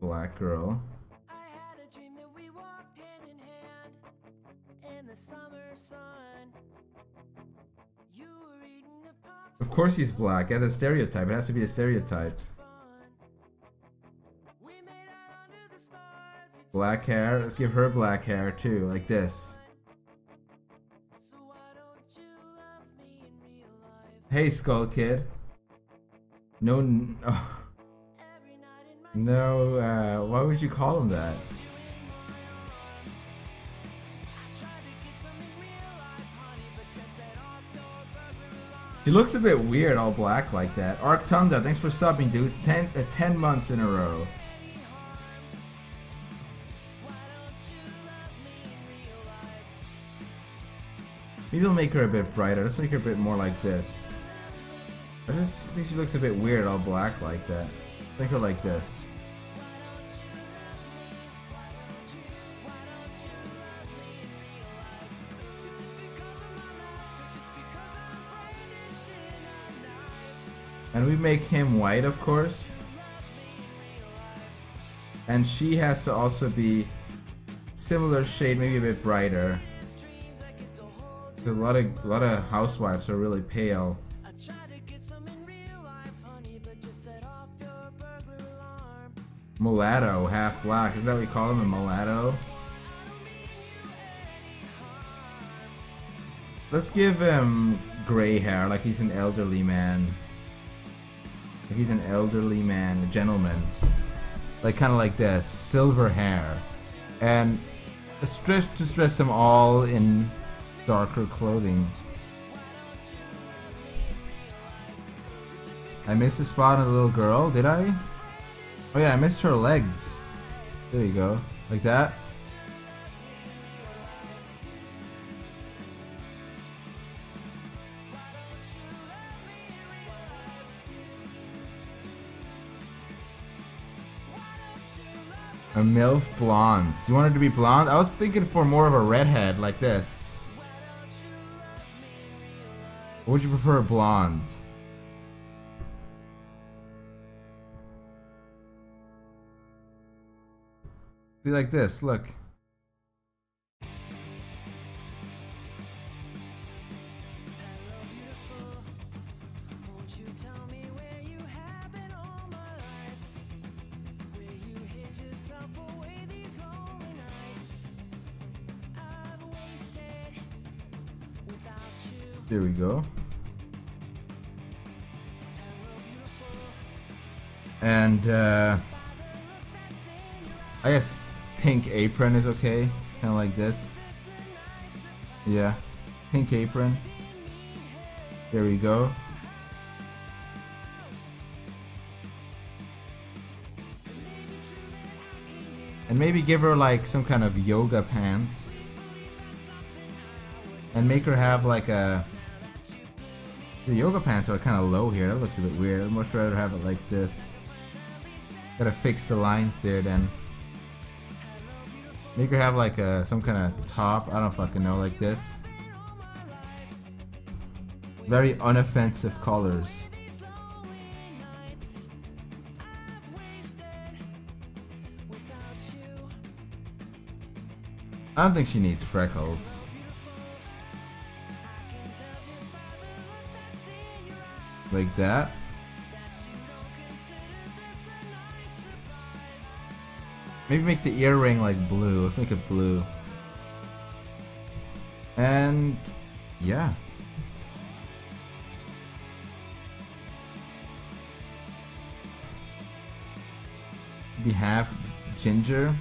Black girl. I had a dream that we walked hand in hand in the summer sun. You were eating a pop. Of course he's black. That's a stereotype. It has to be a stereotype. We made out under the stars. Black hair. Let's give her black hair too, like this. So why don't you love me in real life? Hey, Skull Kid. No, oh, Every night in my no. Why would you call him that? I tried She looks a bit weird, all black like that. Arc Tunda, thanks for subbing, dude. 10 months in a row. Maybe we'll make her a bit brighter. Let's make her a bit more like this. I just think she looks a bit weird, all black like that. Make her like this. And we make him white, of course. And she has to also be similar shade, maybe a bit brighter. Because a lot of housewives are really pale. Mulatto, half black. Is that what we call him, a mulatto? Let's give him gray hair, like he's an elderly man. Like he's an elderly man, a gentleman. Like kind of like this, silver hair. And just dress them all in darker clothing. I missed a spot on the little girl, did I? Oh yeah, I missed her legs. There you go. Like that. A MILF blonde. You want her to be blonde? I was thinking for more of a redhead, like this. Or would you prefer blonde? Be like this, look. There we go. And I guess pink apron is okay, kind of like this. Yeah, pink apron. There we go. And maybe give her like some kind of yoga pants. And make her have like a... The yoga pants are kind of low here. That looks a bit weird. I'd much rather have it like this. Gotta fix the lines there then. Make her have like a some kind of top. I don't fucking know, like this. Very unoffensive colors. I don't think she needs freckles. Like that. Maybe make the earring like blue. Let's make it blue. And yeah. Be half ginger.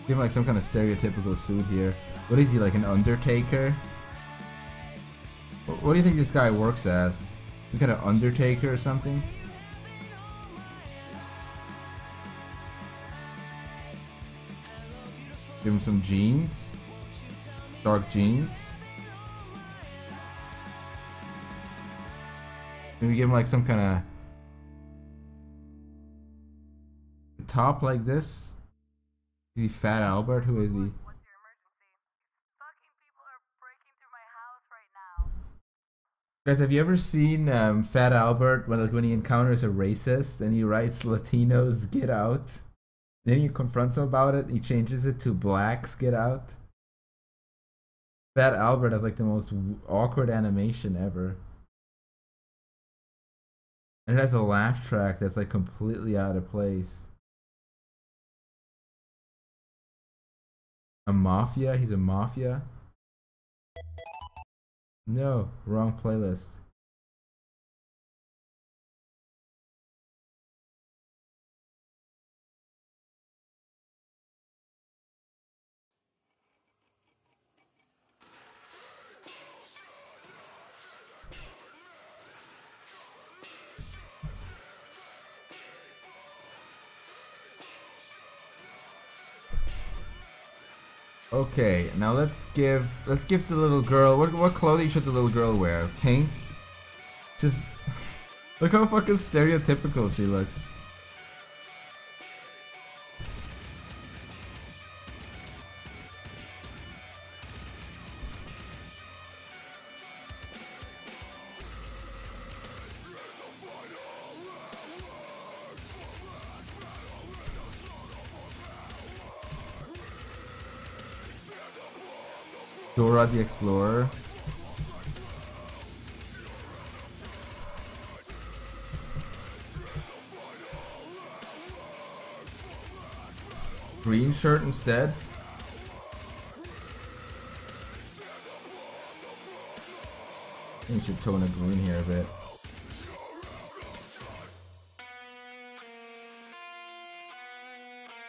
Give him like some kind of stereotypical suit here. What is he, like an undertaker? What do you think this guy works as? Some kind of undertaker or something? Give him some jeans. Dark jeans. Maybe give him like some kind of top like this. Is he Fat Albert? Who is he? What's your emergency? Fucking people are breaking through my house right now. Guys, have you ever seen Fat Albert when he encounters a racist and he writes Latinos get out? Then he confronts him about it. He changes it to blacks get out. Fat Albert has like the most awkward animation ever. And it has a laugh track that's like completely out of place. A mafia? He's a mafia? No, wrong playlist. Okay, now let's give the little girl what clothing should the little girl wear? Pink? Just look how fucking stereotypical she looks. Dora the Explorer. Green shirt instead. I think we should tone a green here a bit.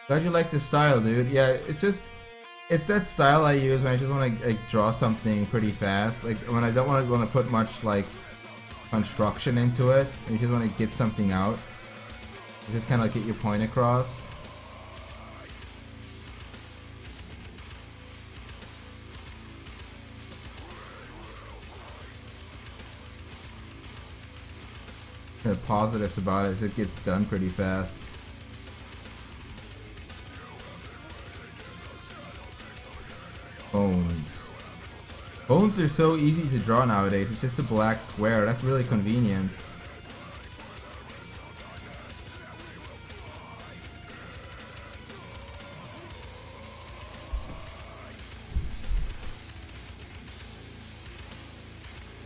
Glad you like the style, dude. Yeah, it's that style I use when I just want to like draw something pretty fast. Like when I don't want to put much like construction into it. You just want to get something out. You just kind of like get your point across. The positives about it is it gets done pretty fast. Bones. Bones are so easy to draw nowadays. It's just a black square. That's really convenient.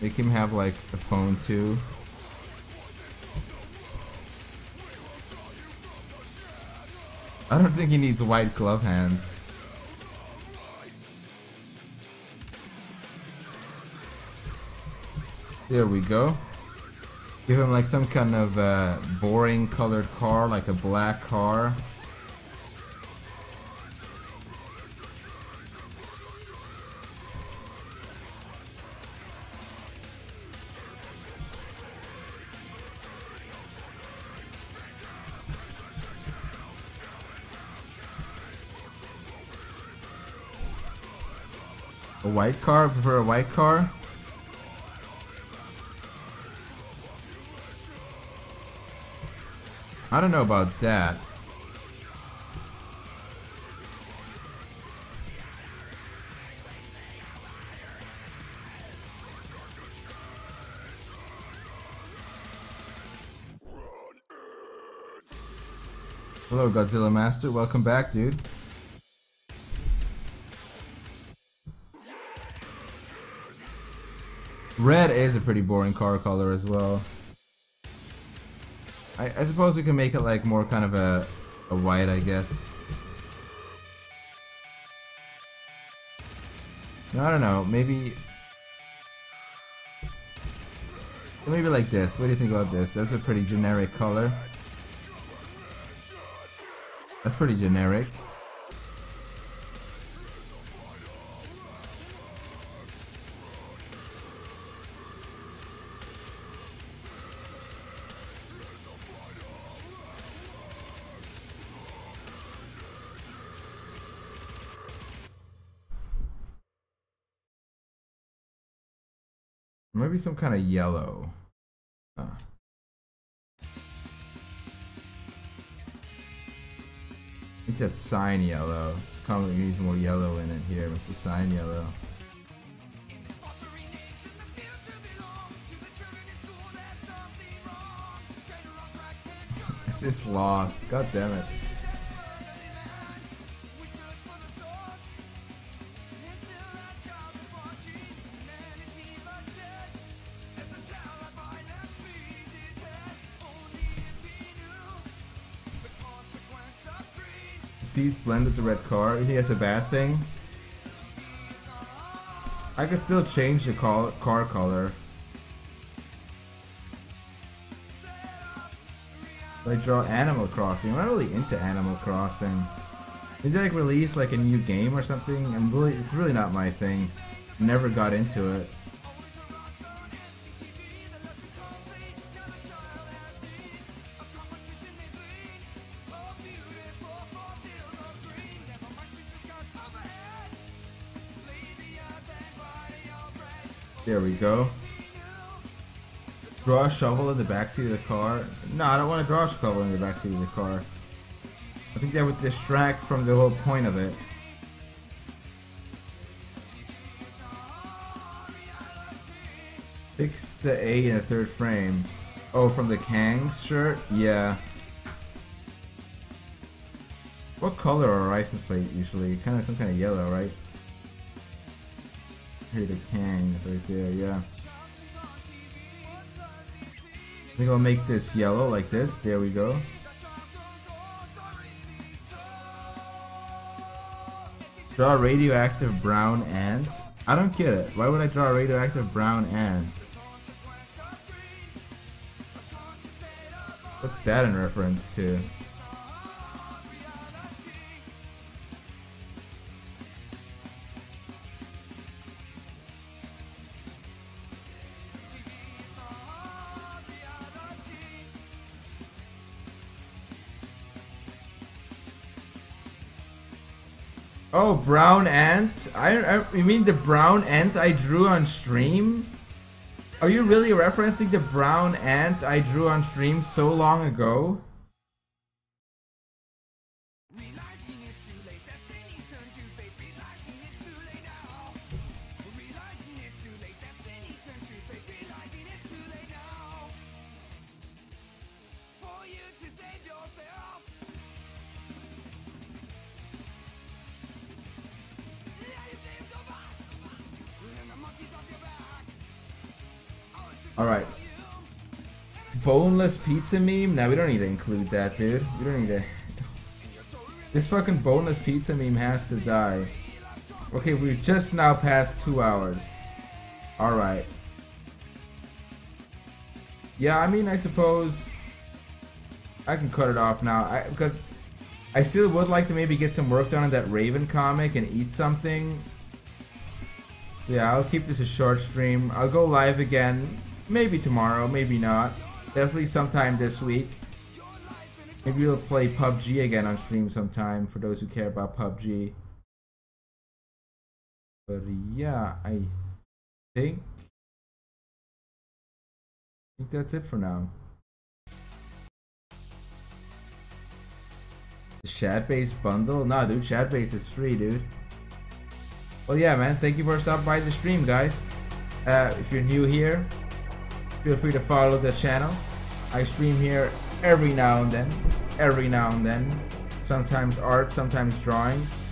Make him have like a phone too. I don't think he needs white glove hands. There we go. Give him like some kind of boring colored car, like a black car. A white car? Prefer a white car? I don't know about that. Hello, Godzilla Master. Welcome back, dude. Red is a pretty boring car color as well. I suppose we can make it like more kind of a white, I guess. I don't know, maybe like this. What do you think about this? That's a pretty generic color. That's pretty generic. Maybe some kind of yellow. Huh. I think that's sign yellow. It's probably needs more yellow in it here with the sign yellow. It's just lost. God damn it. Seats blend with the red car. You think that's a bad thing? I could still change the car color. I draw Animal Crossing. I'm not really into Animal Crossing. Did they like release like a new game or something? It's really not my thing. Never got into it. There we go. Draw a shovel in the backseat of the car. No, I don't want to draw a shovel in the backseat of the car. I think that would distract from the whole point of it. Fix the A in the third frame. Oh, from the Kang's shirt? Yeah. What color are license plate usually? Kind of some kind of yellow, right? Here the Kang's right there, yeah. I think I'll make this yellow like this. There we go. Draw a radioactive brown ant. I don't get it. Why would I draw a radioactive brown ant? What's that in reference to? Oh, brown ant? You mean the brown ant I drew on stream? Are you really referencing the brown ant I drew on stream so long ago? Alright. Boneless pizza meme? Nah, we don't need to include that, dude. We don't need to. This fucking boneless pizza meme has to die. Okay, we've just now passed 2 hours. Alright. Yeah, I mean, I suppose I can cut it off now. Because I still would like to maybe get some work done on that Raven comic and eat something. So yeah, I'll keep this a short stream. I'll go live again. Maybe tomorrow, maybe not. Definitely sometime this week. Maybe we'll play PUBG again on stream sometime for those who care about PUBG. But yeah, I think that's it for now. The Shadbase bundle? Nah, dude, Shadbase is free, dude. Well, yeah, man. Thank you for stopping by the stream, guys. If you're new here, feel free to follow the channel. I stream here every now and then. Sometimes art, sometimes drawings.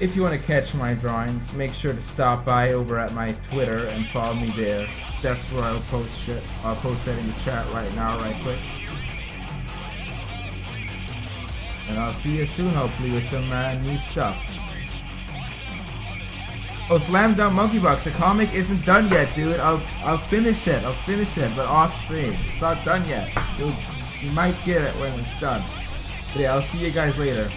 If you want to catch my drawings, make sure to stop by over at my Twitter and follow me there. That's where I'll post shit. I'll post that in the chat right now, right quick. And I'll see you soon, hopefully, with some new stuff. Oh, Slam Dunk Monkey Box, the comic isn't done yet, dude. I'll finish it, but off stream. It's not done yet. You might get it when it's done. But yeah, I'll see you guys later.